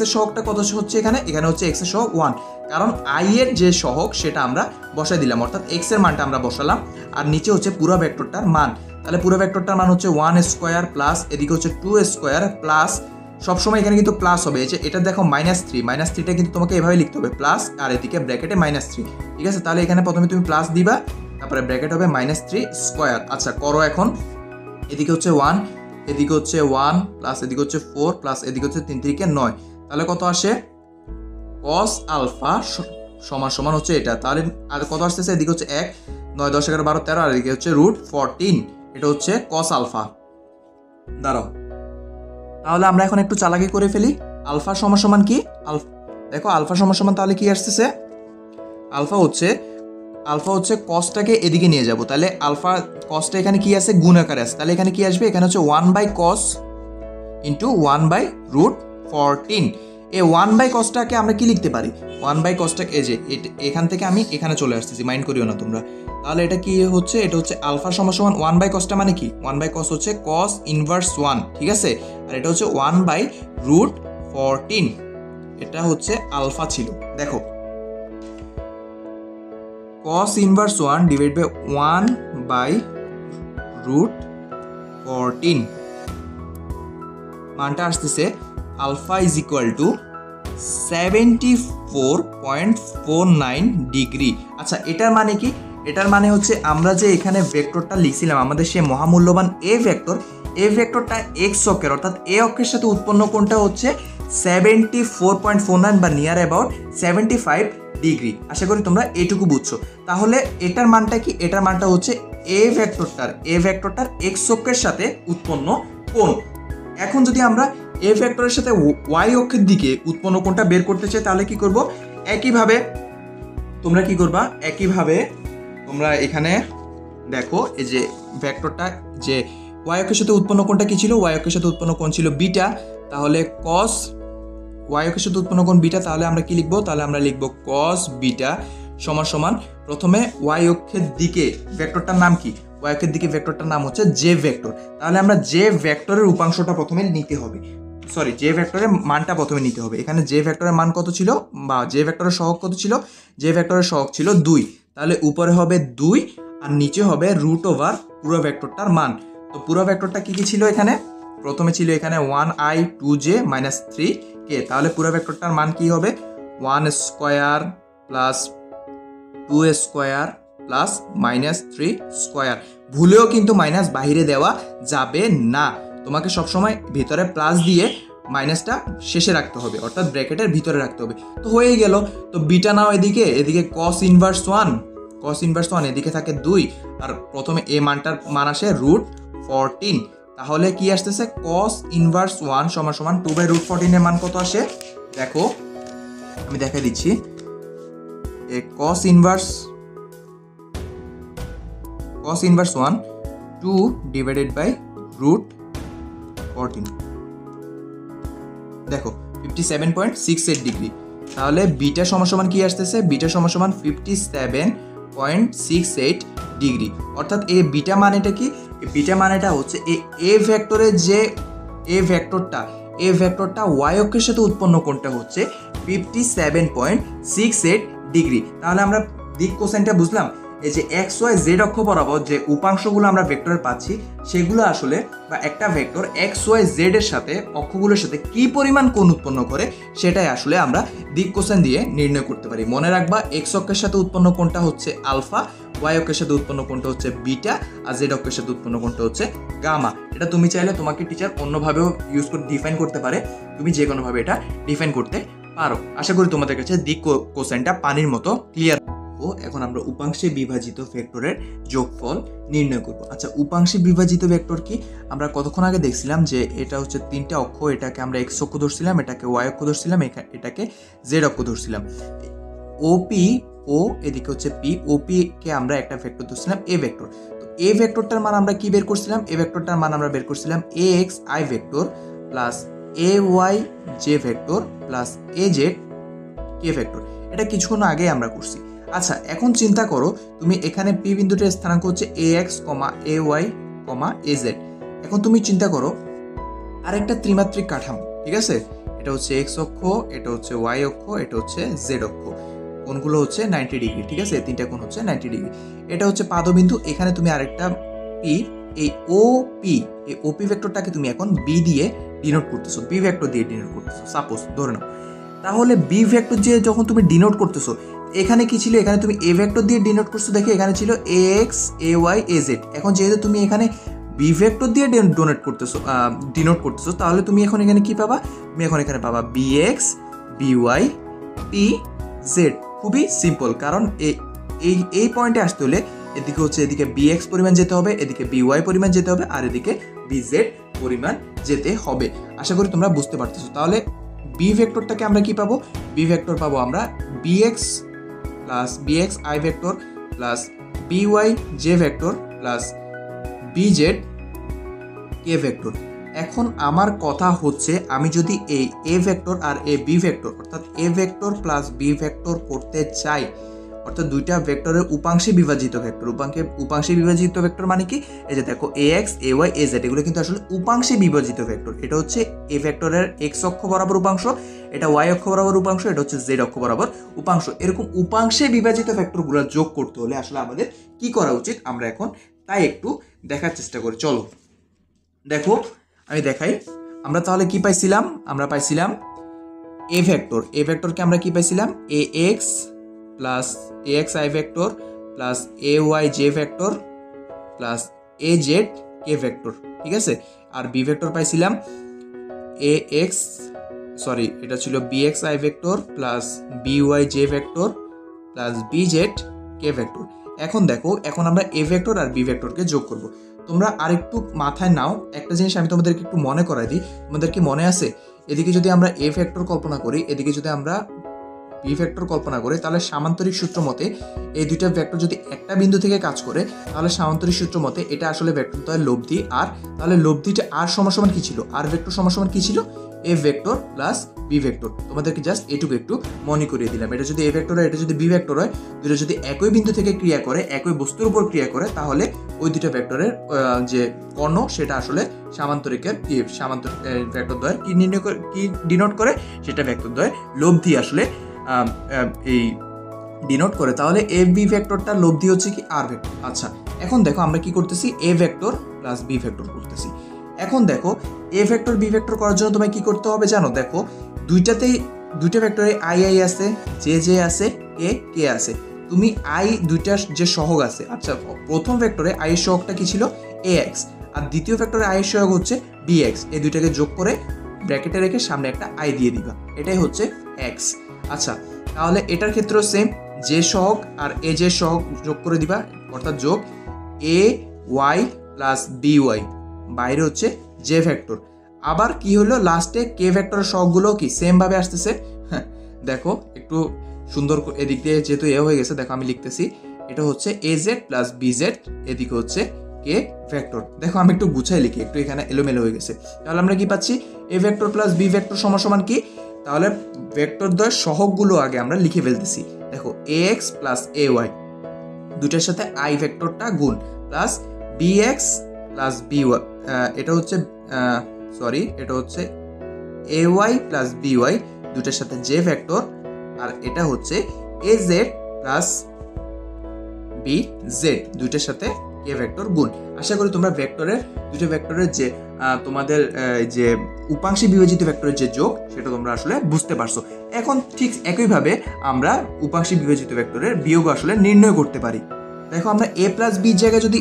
এর সহগটা কত হচ্ছে এখানে হচ্ছে এক্স এর সহগ 1, কারণ আই এর যে সহগ সেটা আমরা বসাই দিলাম, অর্থাৎ এক্স এর মানটা আমরা বসালাম। আর নিচে হচ্ছে পুরো ভেক্টরটার মান, তাহলে পুরো ভেক্টরটার মান হচ্ছে 1 স্কোয়ার প্লাস এদিকে হচ্ছে 2 স্কোয়ার প্লাস, সবসময় এখানে কিন্তু প্লাস হবে, এটা দেখো -3টা কিন্তু তোমাকে এভাবে লিখতে হবে, প্লাস আর এদিকে ব্র্যাকেটে -3, ঠিক আছে। তাহলে এখানে প্রথমে তুমি প্লাস দিবা, তারপরে ব্র্যাকেট হবে -3 স্কোয়ার। আচ্ছা করো এখন, এদিকে হচ্ছে 1, এদিকে হচ্ছে 1 প্লাস এদিকে হচ্ছে 4 প্লাস এদিকে হচ্ছে 3 3 কে 9, তাহলে কত আসে cos আলফা সমান সমান হচ্ছে এটা। তাহলে আর কত আসতেছে, এদিকে হচ্ছে 1 9 10 11 12 13 আর এদিকে হচ্ছে √14, এটা হচ্ছে cos আলফা। দাঁড়াও, তাহলে আমরা এখন একটু চালাকি করে ফেলি। আলফা সমান সমান কি, দেখো আলফা সমান সমান তাহলে কি আসতেছে, আলফা হচ্ছে কসটাকে এদিকে নিয়ে যাব, তাহলে আলফা কসটা এখানে কি আছে, গুণ আকারে আছে, তাহলে এখানে কি আসবে, এখানে হচ্ছে 1/cos ইন্টু 1/√14। এই 1/cosটাকে আমরা কি লিখতে পারি, 1/cosটাকে এই যে এখান থেকে আমি এখানে চলে আসতেছি, মাইন্ড করিও না তোমরা। তাহলে এটা কি হচ্ছে, এটা হচ্ছে আলফা সমান সমান 1/cosটা মানে কি, 1/cos হচ্ছে cos ইনভার্স 1, ঠিক আছে। আর এটা হচ্ছে 1/√14, এটা হচ্ছে আলফা ছিল। দেখো cos ইনভার্স 1 ডিভাইড বাই 1/√14, মানটা আসতেছে alpha is equal to 74.49 degree. আচ্ছা এটার মানে কি, এটার মানে হচ্ছে আমরা যে এখানে ভেক্টরটা লিখছিলাম, আমাদের সে মহামূল্যবান এ ভেক্টরটা এক্স অক্ষের, অর্থাৎ এ অক্ষের সাথে উৎপন্ন কোণটা হচ্ছে 74.49 বা নিয়ার অ্যাবাউট 75 ডিগ্রি। আশা করি তোমরা এইটুকু বুঝছো। তাহলে এটার মানটা কি, এটার মানটা হচ্ছে এ ভেক্টরটার এক্স অক্ষের সাথে উৎপন্ন কোণ। এখন যদি আমরা এ ভেক্টরের সাথে ওয়াই অক্ষের দিকে উৎপন্ন কোণটা বের করতে চাই, তাহলে কি করব, একইভাবে তোমরা এখানে দেখো, এই যে ভেক্টরটা যে ওয়াই অক্ষের সাথে উৎপন্ন কোণটা কি ছিল, ওয়াই অক্ষের সাথে উৎপন্ন কোণ ছিল বিটা, তাহলে cos ওয়াই অক্ষের সাথে উৎপন্ন কোণ বিটা, তাহলে আমরা কি লিখবো, তাহলে আমরা লিখবো cos বিটা সমান সমান, প্রথমে ওয়াই অক্ষের দিকে ভেক্টরটার নাম কি, ওয়াই অক্ষের দিকে ভেক্টরটার নাম হচ্ছে জে ভেক্টর, তাহলে আমরা জে ভেক্টরের উপাংশটা প্রথমে নিতে হবে, জে ভেক্টরের মানটা প্রথমে নিতে হবে। এখানে জে ভেক্টরের মান কত ছিল, বা জে ভেক্টরের সহগ কত ছিল, জে ভেক্টরের সহগ ছিল 2, তাহলে উপরে হবে 2 আর নিচে হবে √ওভার পুরো ভেক্টরটার মান। তো পুরো ভেক্টরটা কি কি ছিল, এখানে প্রথমে ছিল এখানে 1i 2j -3k, তাহলে পুরো ভেক্টরটার মান কি হবে, 1 square plus 2 square plus -3 square. ভুলেও কিন্তু মাইনাস বাহিরে দেওয়া যাবে না, তোমাকে সবসময় ভিতরে প্লাস দিয়ে মাইনাসটা শেষে রাখতে হবে, অর্থাৎ ব্র্যাকেটের ভিতরে রাখতে হবে। তো হয়েই গেল। তো বিটা নাও এদিকে cos ইনভার্স 1 এদিকে থাকে 2, আর প্রথমে এই মানটার মান আসে √14, তাহলে কি আসতেছে cos ইনভার্স 1 সমান সমান 2/√14 এর মান কত আসে, দেখো আমি দেখাই দিচ্ছি, cos ইনভার্স 1 2 ডিভাইডেড বাই √14, দেখো 57.68 ডিগ্রি। তাহলে বিটা সমান সমান কি আসতেছে, বিটা সমান সমান 57.68 ডিগ্রি। অর্থাৎ এই বিটা মানেটা কি, বিটা মানেটা হচ্ছে এ ভেক্টরের যে এ ভেক্টরটা ওয়াই অক্ষের সাথে উৎপন্ন কোণটা হচ্ছে 57.68 ডিগ্রি। তাহলে আমরা দিক কোসাইনটা বুঝলাম। এই যে এক্স ওয়াই জেড অক্ষ বরাবর যে উপাংশগুলো আমরা ভেক্টরে পাচ্ছি, সেগুলো আসলে বা একটা ভেক্টর এক্স ওয়াই জেড এর সাথে অক্ষগুলোর সাথে কি পরিমাণ কোণ উৎপন্ন করে সেটাই আসলে আমরা দিক কোসাইন দিয়ে নির্ণয় করতে পারি। মনে রাখবা, এক্স অক্ষের সাথে উৎপন্ন কোণটা হচ্ছে আলফা, ওয়াই অক্ষের সাথে উৎপন্ন কোণটা হচ্ছে বিটা, আর জেড অক্ষের সাথে উৎপন্ন কোণটা হচ্ছে গামা। এটা তুমি চাইলে তোমাকে টিচার অন্যভাবেও ইউজ করে ডিফাইন করতে পারে, তুমি যে কোনোভাবে এটা ডিফাইন করতে পারো। আশা করি তোমাদের কাছে দিক কোসাইনটা পানির মতো ক্লিয়ার এখন আমরা উপাংশে বিভাজিত ভেক্টরের যোগফল নির্ণয় করব। আচ্ছা, উপাংশে বিভাজিত ভেক্টর কি? আমরা কতক্ষণ আগে দেখছিলাম যে এটা হচ্ছে তিনটা অক্ষ, এটাকে আমরা এক্স অক্ষ ধরছিলাম, এটাকে ওয়াই অক্ষ ধরছিলাম, এটাকে জেড অক্ষ ধরছিলাম। ওপি ও এদিকে হচ্ছে পি, ওপি কে আমরা একটা ভেক্টর ধরছিলাম এ ভেক্টর। তো এ ভেক্টরটার মান আমরা কি বের করছিলাম? এ ভেক্টরটার মান আমরা বের করছিলাম A X I vector plus A Y J vector plus A Z K vector. এটা কিছুক্ষণ আগে আমরা করছি। আচ্ছা, এখন চিন্তা করো, তুমি এখানে পি বিন্দুটার স্থানাঙ্ক হচ্ছে A X comma A Y comma A Z. এখন তুমি চিন্তা করো আরেকটা ত্রিমাত্রিক কাঠামো, ঠিক আছে? এটা হচ্ছে এক্স অক্ষ, এটা হচ্ছে ওয়াই অক্ষ, এটা হচ্ছে জেড অক্ষ। কোণগুলো হচ্ছে 90 ডিগ্রি, ঠিক আছে? তিনটা কোণ হচ্ছে 90 ডিগ্রি। এটা হচ্ছে পাদবিন্দু। এখানে তুমি আরেকটা পি, এই ওপি, এই ওপি ভেক্টরটাকে তুমি এখন বি দিয়ে ডিনোট করতেছো, বি ভেক্টর দিয়ে ডিনোট করতেছো, সাপোজ ধরে নাও। তাহলে বি ভেক্টর দিয়ে যখন তুমি ডিনোট করতেছো, এখানে কি ছিল? এখানে তুমি এ ভেক্টর দিয়ে ডিনোট করছো, দেখে এখানে ছিল A X A Y A Z. এখন যেহেতু তুমি এখানে বি ভেক্টর দিয়ে ডিনোট করতেছো, তাহলে তুমি এখন এখানে কি পাবা? তুমি এখন এখানে পাবা B X B Y P Z. খুবই সিম্পল, কারণ এই পয়েন্টে আসতে হলে এদিকে হচ্ছে এদিকে বি এক্স পরিমাণ যেতে হবে, এদিকে বি ওয়াই পরিমাণ যেতে হবে, আর এদিকে বি জেড পরিমাণ যেতে হবে। আশা করি তোমরা বুঝতে পারতেছো। তাহলে বি ভেক্টরটাকে আমরা কি পাবো? বি ভেক্টর পাবো আমরা B X plus B X I vector plus B Y J vector plus B Z K vector. এখন আমার কথা হচ্ছে, আমি যদি এই এ ভেক্টর আর এ বি ভেক্টর অর্থাৎ A vector plus B vector করতে চাই, অর্থাৎ দুইটা ভেক্টরের উপাংশে বিভাজিত ভেক্টর। উপাংশে বিভাজিত ভেক্টর মানে কি? এই যে দেখো A X A Y A Z, এগুলো কিন্তু আসলে উপাংশে বিভাজিত ভেক্টর। এটা হচ্ছে এ ভেক্টরের এক্স অক্ষ বরাবর উপাংশ, এটা ওয়াই অক্ষ বরাবর উপাংশ, এটা হচ্ছে জেড অক্ষ বরাবর উপাংশ। এরকম উপাংশে বিভাজিত ভেক্টরগুলো যোগ করতে হলে আসলে আমাদের কি করা উচিত, আমরা এখন তাই একটু দেখার চেষ্টা করি। চলো দেখো, আমি দেখাই। আমরা তাহলে কি পাইছিলাম? আমরা পাইছিলাম এ ভেক্টর, এ ভেক্টরকে আমরা কি পাইছিলাম? A X plus A X I vector plus A Y J vector plus A Z K vector, ঠিক আছে? আর বি ভেক্টর পাইছিলাম এ এক্স, সরি এটা ছিল B X I vector plus B Y J vector plus B Z K vector. এখন দেখো, এখন আমরা এ vector আর B ভেক্টরকে যোগ করব। তোমরা আরেকটু মাথায় নাও, একটা জিনিস আমি তোমাদেরকে একটু মনে করাই দিই। তোমাদের কি মনে আছে? এদিকে যদি আমরা এ ভেক্টর কল্পনা করি, এদিকে যদি আমরা বি ভেক্টর কল্পনা করি, তাহলে সামান্তরিক সূত্র মতে এই দুইটা ভেক্টর যদি একটা বিন্দু থেকে কাজ করে, তাহলে সামান্তরিক সূত্র মতে এটা আসলে ভেক্টরদ্বয়ের লব্ধি। আর তাহলে লব্ধিটা আর সমান কি ছিল? আর ভেক্টর সমান কি ছিল? A vector plus B vector. তোমাদেরকে জাস্ট এটুকু একটু মনে করিয়ে দিলাম। এটা যদি এ ভেক্টর হয়, এটা যদি বি ভেক্টর হয়, দুটো যদি একই বিন্দু থেকে ক্রিয়া করে, একই বস্তুর উপর ক্রিয়া করে, তাহলে ওই দুটো ভেক্টরের যে কর্ণ সেটা আসলে সামান্তরিকের ভেক্টরদ্বয়ের কি নির্ণয় করে, কি ডিনোট করে, সেটা ভেক্টরদ্বয়ের লব্ধি আসলে এই ডিনোট করে। তাহলে এ বি ভেক্টরটার লব্ধি হচ্ছে কি? R vector. আচ্ছা, এখন দেখো আমরা কি করতেছি? A vector plus B vector করতেছি। এখন দেখো, এ ভেক্টর বি ভেক্টর করার জন্য তোমায় কি করতে হবে জানো? দেখো, দুইটা ভেক্টরে আই আই আছে, জে জে আছে, কে কে আছে। তুমি আই দুইটার যে সহগ আছে, আচ্ছা প্রথম ভেক্টরে আই এর সহগটা কি ছিল? এ এক্স, আর দ্বিতীয় ভেক্টরে আই এর সহগ হচ্ছে বি এক্স। এই দুইটাকে যোগ করে ব্র্যাকেটে রেখে সামনে একটা আই দিয়ে দিবা, এটাই হচ্ছে এক্স। আচ্ছা, তাহলে এটার ক্ষেত্রেও সেম, জে সহগ আর এ জে সহগ যোগ করে দিবা, অর্থাৎ যোগ এ ওয়াই প্লাস বি ওয়াই, বাইরে হচ্ছে জে ভেক্টর। আবার কি হলো? লাস্টে কে ভেক্টরের সহগগুলো কি সেম ভাবে আসতেছে। হ্যাঁ দেখো, একটু সুন্দর এদিক দিয়ে যেহেতু এ হয়ে গেছে, দেখো আমি লিখতেছি, এটা হচ্ছে A Z plus B Z, এদিকে হচ্ছে কে ভেক্টর। দেখো আমি একটু গুছাই লিখি, একটু এখানে এলোমেলো হয়ে গেছে। তাহলে আমরা কি পাচ্ছি? A vector plus B vector সমান কি? তাহলে ভেক্টরদ্বয়ের সহগগুলো আগে আমরা লিখে ফেলতেছি। দেখো A X plus A Y, দুইটার সাথে আই ভেক্টরটা গুণ, plus B X plus B Y, এটা হচ্ছে এটা হচ্ছে A Y plus B Y, দুইটার সাথে জে ভেক্টর, আর এটা হচ্ছে A Z plus B Z, দুইটার সাথে কে ভেক্টর গুণ। আশা করি তোমরা দুটো ভেক্টরের যে তোমাদের যে উপাংশে বিভাজিত ভেক্টরের যে যোগ, সেটা তোমরা আসলে বুঝতে পারছো। এখন ঠিক একইভাবে আমরা উপাংশে বিভাজিত ভেক্টরের বিয়োগ আসলে নির্ণয় করতে পারি। দেখো, আমরা এ প্লাস বির জায়গায় যদি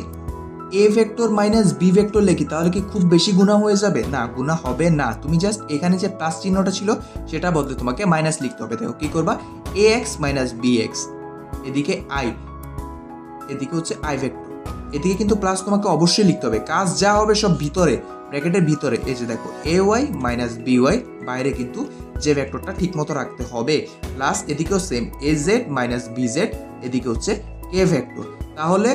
A vector minus B vector লিখি, তাহলে কি খুব বেশি গুণা হয়ে যাবে? না, গুণা হবে না। তুমি জাস্ট এখানে যে প্লাস চিহ্নটা ছিল সেটা বদলে তোমাকে মাইনাস লিখতে হবে। দেখো কি করবা? এ এক্স মাইনাস বি এক্স, এদিকে আই, এদিকে হচ্ছে আই ভেক্টর, এদিকে কিন্তু প্লাস তোমাকে অবশ্যই লিখতে হবে। কাজ যা হবে সব ভিতরে, ব্র্যাকেটের ভিতরে। এই যে দেখো A Y minus B Y, বাইরে কিন্তু যে ভেক্টরটা ঠিক মতো রাখতে হবে, প্লাস এদিকেও same A Z minus B Z, এদিকে হচ্ছে কে ভেক্টর। তাহলে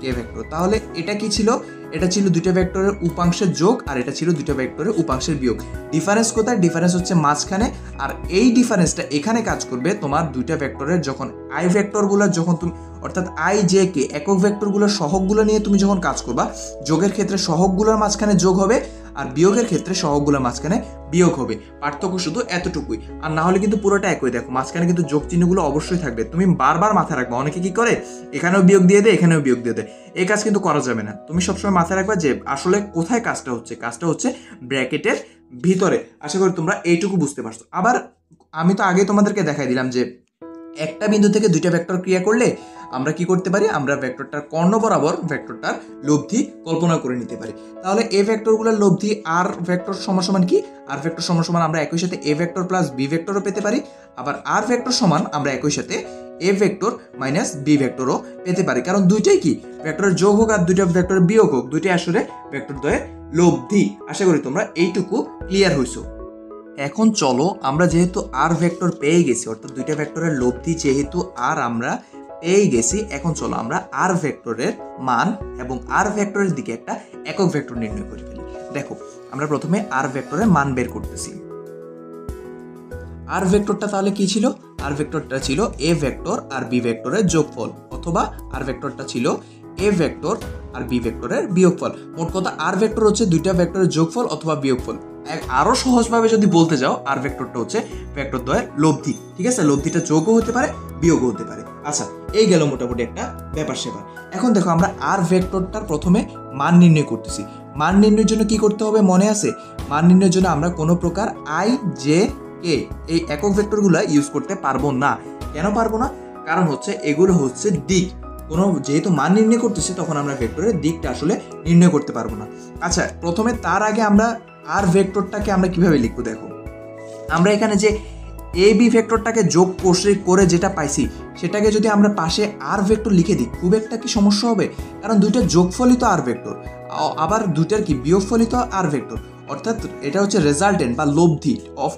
কে ভেক্টর, তাহলে এটা কি ছিল? এটা ছিল দুইটা ভেক্টরের উপাংশের যোগ, আর এটা ছিল দুইটা ভেক্টরের উপাংশের বিয়োগ। ডিফারেন্স কোথায়? ডিফারেন্স হচ্ছে মাঝখানে। আর এই ডিফারেন্সটা এখানে কাজ করবে তোমার দুইটা ভেক্টরের যখন আই ভেক্টরগুলো, যখন তুমি অর্থাৎ আই জে কে একক ভেক্টরগুলোর সহগগুলো নিয়ে তুমি যখন কাজ করবা, যোগের ক্ষেত্রে সহগগুলোর মাঝখানে যোগ হবে, আর বিয়োগের ক্ষেত্রে সহগগুলোর মাঝখানে বিয়োগ হবে। পার্থক্য শুধু এতটুকুই, আর না হলে কিন্তু পুরোটা একই। দেখো মাঝখানে কিন্তু যোগ চিহ্নগুলো অবশ্যই থাকবে, তুমি বারবার মাথায় রাখবা। অনেকে কি করে, এখানেও বিয়োগ দিয়ে দেয়, এখানেও বিয়োগ দিয়ে দেয়, এই কাজ কিন্তু করা যাবে না। তুমি সবসময় মাথায় রাখবা যে আসলে কোথায় কাজটা হচ্ছে, কাজটা হচ্ছে ব্র্যাকেটের ভিতরে। আশা করি তোমরা এইটুকু বুঝতে পারছো। আবার আমি তো আগে তোমাদেরকে দেখাই দিলাম যে একটা বিন্দু থেকে দুইটা ভেক্টর ক্রিয়া করলে আমরা কি করতে পারি, আমরা ভেক্টরটার কর্ণ বরাবর ভেক্টরটার লব্ধি কল্পনা করে নিতে পারি। তাহলে এ ভেক্টরগুলোর লব্ধি আর ভেক্টর সমান কি, আর ভেক্টর সমান আমরা একই সাথে এ ভেক্টর প্লাস বি ভেক্টরও পেতে পারি। আবার আর ভেক্টর সমান আমরা একই সাথে এ ভেক্টর মাইনাস বি ভেক্টরও পেতে পারি, কারণ দুইটাই কি ভেক্টরের যোগ হোক আর দুইটা ভেক্টরের বিয়োগ হোক, দুইটাই আসলে ভেক্টর দ্বয়ের লব্ধি। আশা করি তোমরা এইটুকু ক্লিয়ার হইছো। এখন চলো আমরা যেহেতু আর ভেক্টর পেয়ে গেছি, অর্থাৎ দুইটা ভেক্টরের লব্ধি যেহেতু আর আমরা পেয়ে গেছি, এখন চলো আমরা আর ভেক্টরের মান এবং আর ভেক্টরের দিকে একটা একক ভেক্টর নির্ণয় করে ফেলি। দেখো আমরা প্রথমে আর ভেক্টরের মান বের করতেছি। আর ভেক্টরটা তাহলে কি ছিল? আর ভেক্টরটা ছিল এ ভেক্টর আর বি ভেক্টরের যোগফল, অথবা আর ভেক্টরটা ছিল এ ভেক্টর আর বি ভেক্টরের বিয়োগফল। মোট কথা আর ভেক্টর হচ্ছে দুইটা ভেক্টরের যোগফল অথবা বিয়োগফল। আরো সহজভাবে যদি বলতে যাও, আর ভেক্টরটা হচ্ছে ভেক্টর দ্বয়ের লব্ধি। ঠিক আছে, লব্ধিটা যোগও হতে পারে, বিয়োগও হতে পারে। আচ্ছা, এই গেল মোটামুটি একটা ব্যাপার সেবার। এখন দেখো আমরা আর ভেক্টরটার প্রথমে মান নির্ণয় করতেছি। মান নির্ণয়ের জন্য কি করতে হবে মনে আছে? মান নির্ণয়ের জন্য আমরা কোনো প্রকার আই জে কে এই একক ভেক্টরগুলো ইউজ করতে পারবো না। কেন পারবো না? কারণ হচ্ছে এগুলো হচ্ছে দিক। যেহেতু মান নির্ণয় করতেছি, তখন আমরা ভেক্টরের দিকটা আসলে নির্ণয় করতে পারবো না। আচ্ছা, প্রথমে তার আগে আমরা আর ভেক্টরটাকে আমরা কিভাবে লিখবো? দেখো আমরা এখানে যে এ বি ভেক্টরটাকে যোগ করে যেটা পাইছি, সেটাকে যদি আমরা পাশে আর ভেক্টর লিখে দিই, খুব একটা কি সমস্যা হবে? কারণ দুইটার যোগফলই তো আর ভেক্টর, আবার দুইটার কি বিয়োগফলই তো আর ভেক্টর, অর্থাৎ এটা হচ্ছে রেজাল্টেন্ট বা লব্ধি অফ।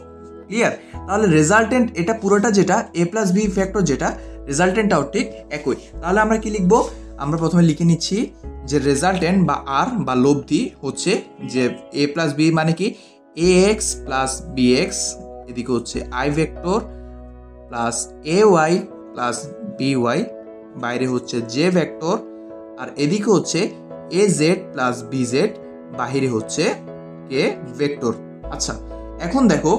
ক্লিয়ার? তাহলে রেজাল্টেন্ট এটা পুরোটা যেটা এ প্লাস বি ভেক্টর, যেটা রেজাল্টেন্টটাও ঠিক একই। তাহলে আমরা কি লিখবো? আমরা প্রথমে লিখে নিচ্ছি যে রেজাল্টেন্ট বা আর বা লব্ধি হচ্ছে যে এ প্লাস বি মানে কি A X plus B X, এদিকে হচ্ছে I vector plus A Y plus B Y, বাইরে হচ্ছে জে ভেক্টর, আর এদিকে হচ্ছে A Z plus B Z, বাহিরে হচ্ছে কে ভেক্টর। আচ্ছা, এখন দেখো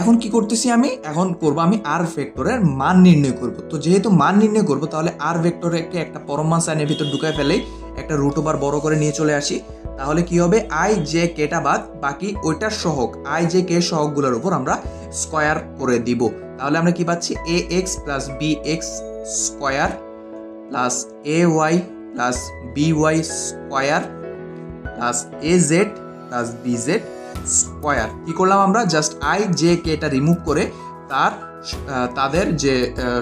এখন কি করতেছি আমি? এখন করবো আমি আর ভেক্টরের মান নির্ণয় করব। তো যেহেতু মান নির্ণয় করব, তাহলে আর ভেক্টরকে একটা পরম সাইনের ভিতর ঢুকায় ফেলেই একটা রুট ওভার বড় করে নিয়ে চলে আসি। তাহলে কি হবে? আই জে কেটা বাদ বাকি ওইটার সহগ, আই জে কে সহগগুলোর উপর আমরা স্কয়ার করে দিব। তাহলে আমরা কি পাচ্ছি? A X plus B X square plus A Y plus B Y square plus A Z plus B Z square. কি করলাম আমরা? জাস্ট আই জে কে এটা রিমুভ করে তাদের যে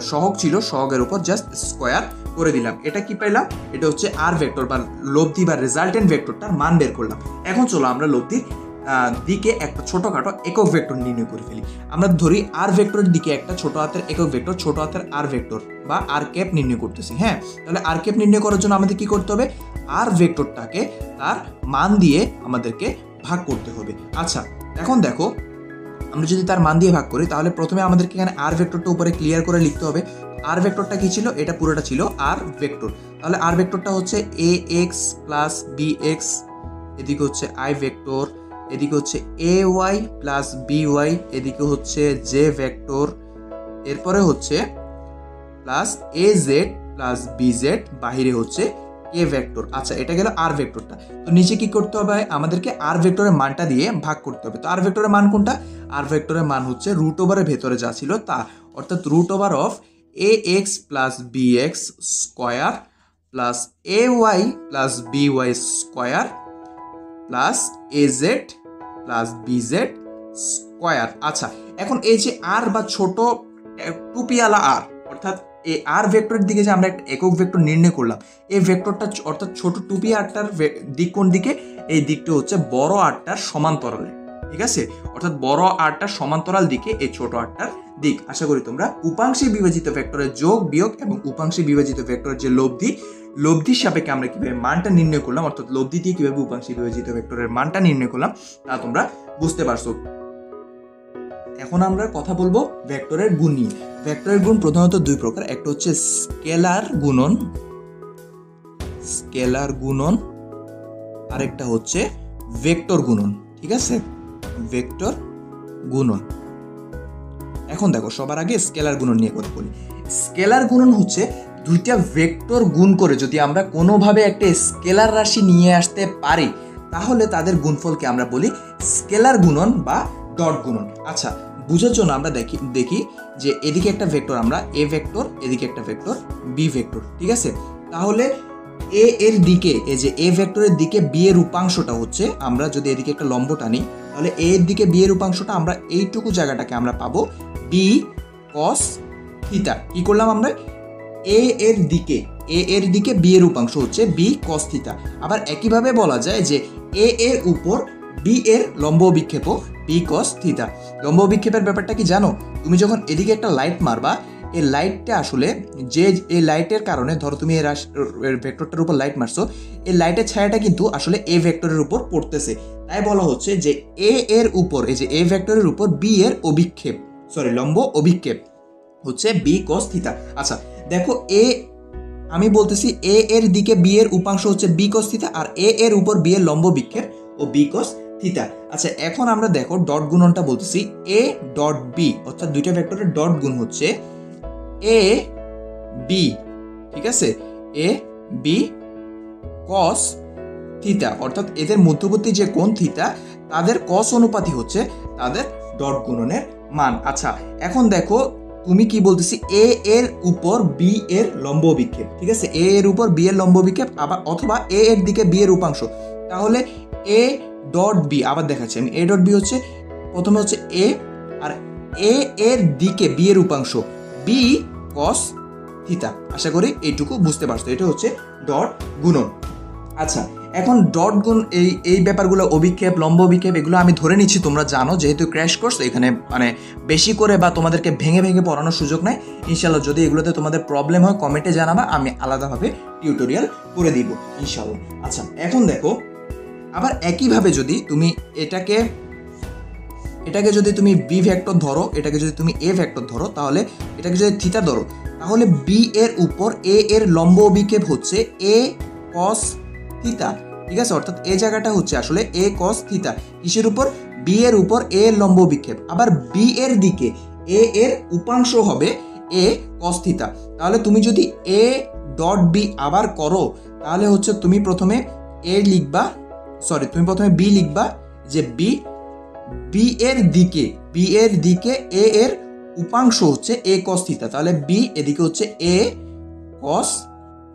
সহগ ছিল, সহগের উপর জাস্ট স্কয়ার করে দিলাম। এটা কি পাইলাম? এটা হচ্ছে আর ভেক্টর বা লব্ধি বা রেজাল্টেন্ট ভেক্টরটার মান বের করলাম। এখন চলো আমরা লব্ধির দিকে একটা ছোটখাটো একক ভেক্টর নির্ণয় করে ফেলি। আমরা ধরি আর ভেক্টরের দিকে একটা ছোট হাতের একক ভেক্টর, ছোট হাতের আর ভেক্টর বা আর ক্যাপ নির্ণয় করতেছি। হ্যাঁ, তাহলে আর ক্যাপ নির্ণয় করার জন্য আমাদের কি করতে হবে? আর ভেক্টরটাকে তার মান দিয়ে আমাদেরকে ভাগ করতে হবে। আচ্ছা, এখন দেখো আমরা যদি তার মান দিয়ে ভাগ করি, তাহলে প্রথমে আমাদেরকে এখানে আর ভেক্টরটা উপরে ক্লিয়ার করে লিখতে হবে। আর ভেক্টরটা কি ছিল? এটা পুরোটা ছিল আর ভেক্টর। তাহলে আর ভেক্টরটা হচ্ছে A X plus B X, এদিকে হচ্ছে আই ভেক্টর, এদিকে হচ্ছে A Y plus B Y, এদিকে হচ্ছে জে ভেক্টর, এরপরে হচ্ছে plus A Z plus B Z, বাহিরে হচ্ছে কে ভেক্টর। আচ্ছা, এটা গেল আর ভেক্টরটা। তো নিচে কি করতে হবে? আমাদেরকে আর ভেক্টরের মানটা দিয়ে ভাগ করতে হবে। তো আর ভেক্টরের মান কোনটা? আর ভেক্টরের মান হচ্ছে রুট ওভারের ভেতরে যা ছিল তা, অর্থাৎ root over of A X plus B X square plus A Y plus B Y square plus A Z plus B Z square. আচ্ছা, এখন এই যে আর বা ছোট টুপিওয়ালা আর, অর্থাৎ এই আর ভেক্টরের দিকে যে আমরা একটা একক ভেক্টর নির্ণয় করলাম, এই ভেক্টরটা অর্থাৎ ছোট 2p আরটার দিক কোন দিকে, এই দিকটা হচ্ছে বড় আরটার সমান্তরালে, ঠিক আছে, অর্থাৎ বড় আরটার সমান্তরাল দিকে এই ছোট আরটার দিক। আশা করি তোমরা উপাংশে বিভাজিত ভেক্টরের যোগ বিয়োগ এবং উপাংশে বিভাজিত ভেক্টরের যে লব্ধির সাপেক্ষে আমরা কিভাবে মানটা নির্ণয় করলাম, অর্থাৎ লব্ধি দিয়ে কিভাবে উপাংশে বিভাজিত ভেক্টরের মানটা নির্ণয় করলাম তা তোমরা বুঝতে পারছো। এখন আমরা কথা বলবো ভেক্টরের গুণ নিয়ে। ভেক্টরের গুণ প্রধানত দুই প্রকার, একটা হচ্ছে স্কেলার গুণন, আরেকটা হচ্ছে ভেক্টর গুণন, ঠিক আছে, ভেক্টর গুণন। এখন দেখো সবার আগে স্কেলার গুণন নিয়ে কথা বলি। স্কেলার গুণন হচ্ছে দুইটা ভেক্টর গুণ করে যদি আমরা কোনোভাবে একটা স্কেলার রাশি নিয়ে আসতে পারি তাহলে তাদের গুণফলকে আমরা বলি স্কেলার গুণন বা ডট গুণন। আচ্ছা, বুঝার জন্য আমরা দেখি যে এদিকে একটা ভেক্টর আমরা এ ভেক্টর, এদিকে একটা ভেক্টর বি ভেক্টর, ঠিক আছে। তাহলে এ এর দিকে, এই যে এ ভেক্টরের দিকে বি এর উপাংশটা হচ্ছে, আমরা যদি এদিকে একটা লম্ব টানি তাহলে এ এর দিকে বি এর উপাংশটা আমরা এইটুকু জায়গাটাকে আমরা পাবো বি কস থিটা। কি করলাম আমরা, এ এর দিকে বি এর উপাংশ হচ্ছে বি কস থিটা। আবার একইভাবে বলা যায় যে এ এর উপর বি এর লম্ব অভিক্ষেপ বি কস থিটা। লম্ব অভিক্ষেপের ব্যাপারটা কি জানো? তুমি যখন এদিকে একটা লাইট মারবা, এই লাইটটা আসলে যে এই লাইটের কারণে, ধরো তুমি এই ভেক্টরটার উপর লাইট মারছো, এই লাইটের ছায়াটা কিন্তু আসলে এ ভেক্টরের উপর পড়তেছে। তাই বলা হচ্ছে যে এ এর উপর, এই যে এ ভেক্টরের উপর বি এর লম্ব অভিক্ষেপ হচ্ছে বি কস থিটা। আচ্ছা দেখো, আমি বলতেছি এ এর দিকে বি এর উপাংশ হচ্ছে বি কস থিটা, আর এ এর উপর বি এর লম্ব বিক্ষেপ ও বি কস থিটা। আচ্ছা, এখন আমরা দেখো ডট গুণনটা বলতেছি এ ডট বি, অর্থাৎ দুইটা ভেক্টরের ডট গুণ হচ্ছে এ বি, ঠিক আছে, এ বি কস থিটা, অর্থাৎ এদের মধ্যবর্তী যে কোণ থিটা তাদের কস অনুপাতই হচ্ছে তাদের ডট গুণনের মান। আচ্ছা, এখন দেখো তুমি কি বলতেছি, এ এর উপর বি এর লম্ব বিক্ষেপ, ঠিক আছে, এ এর উপর বি এর লম্ব বিক্ষেপ, আবার অথবা এ এর দিকে বি এর উপাংশ। তাহলে এ ডট বি, আবার দেখাচ্ছি আমি, এ ডট বি হচ্ছে প্রথমে হচ্ছে এ, আর এ এর দিকে বি এর উপাংশ বি কস থিটা। আশা করি এইটুকু বুঝতে পারছো, এটা হচ্ছে ডট গুণন। আচ্ছা, এখন ডট গুণ এই ব্যাপারগুলো, অভিক্ষেপ, লম্ব অভিক্ষেপ, এগুলো আমি ধরে নিচ্ছি তোমরা জানো, যেহেতু ক্র্যাশ কোর্স, এখানে মানে বেশি করে বা তোমাদেরকে ভেঙে ভেঙে পড়ানোর সুযোগ নাই। ইনশাল্লাহ যদি এগুলোতে তোমাদের প্রবলেম হয় কমেন্টে জানাবা, আমি আলাদাভাবে টিউটোরিয়াল করে দিব ইনশাল্লাহ। আচ্ছা, এখন দেখো আবার একইভাবে যদি তুমি এটাকে যদি তুমি বি ভেক্টর ধরো, এটাকে যদি তুমি এ ভেক্টর ধরো, তাহলে এটাকে যদি থিটা ধরো, তাহলে বি এর উপর এ এর লম্ব অভিক্ষেপ হচ্ছে এ কস থিটা, ঠিক আছে, অর্থাৎ এই জায়গাটা হচ্ছে আসলে এ কস থিটা। কিসের উপর? বি এর উপর এ এর লম্ব বিক্ষেপ। আবার বি এর দিকে এ এর উপাংশ হবে এ কস থিটা। তাহলে তুমি যদি এ ডট বি আবার করো, তাহলে হচ্ছে তুমি প্রথমে বি লিখবা যে বি এর দিকে এ এর উপাংশ হচ্ছে এ কস থিটা, তাহলে বি এদিকে হচ্ছে এ কস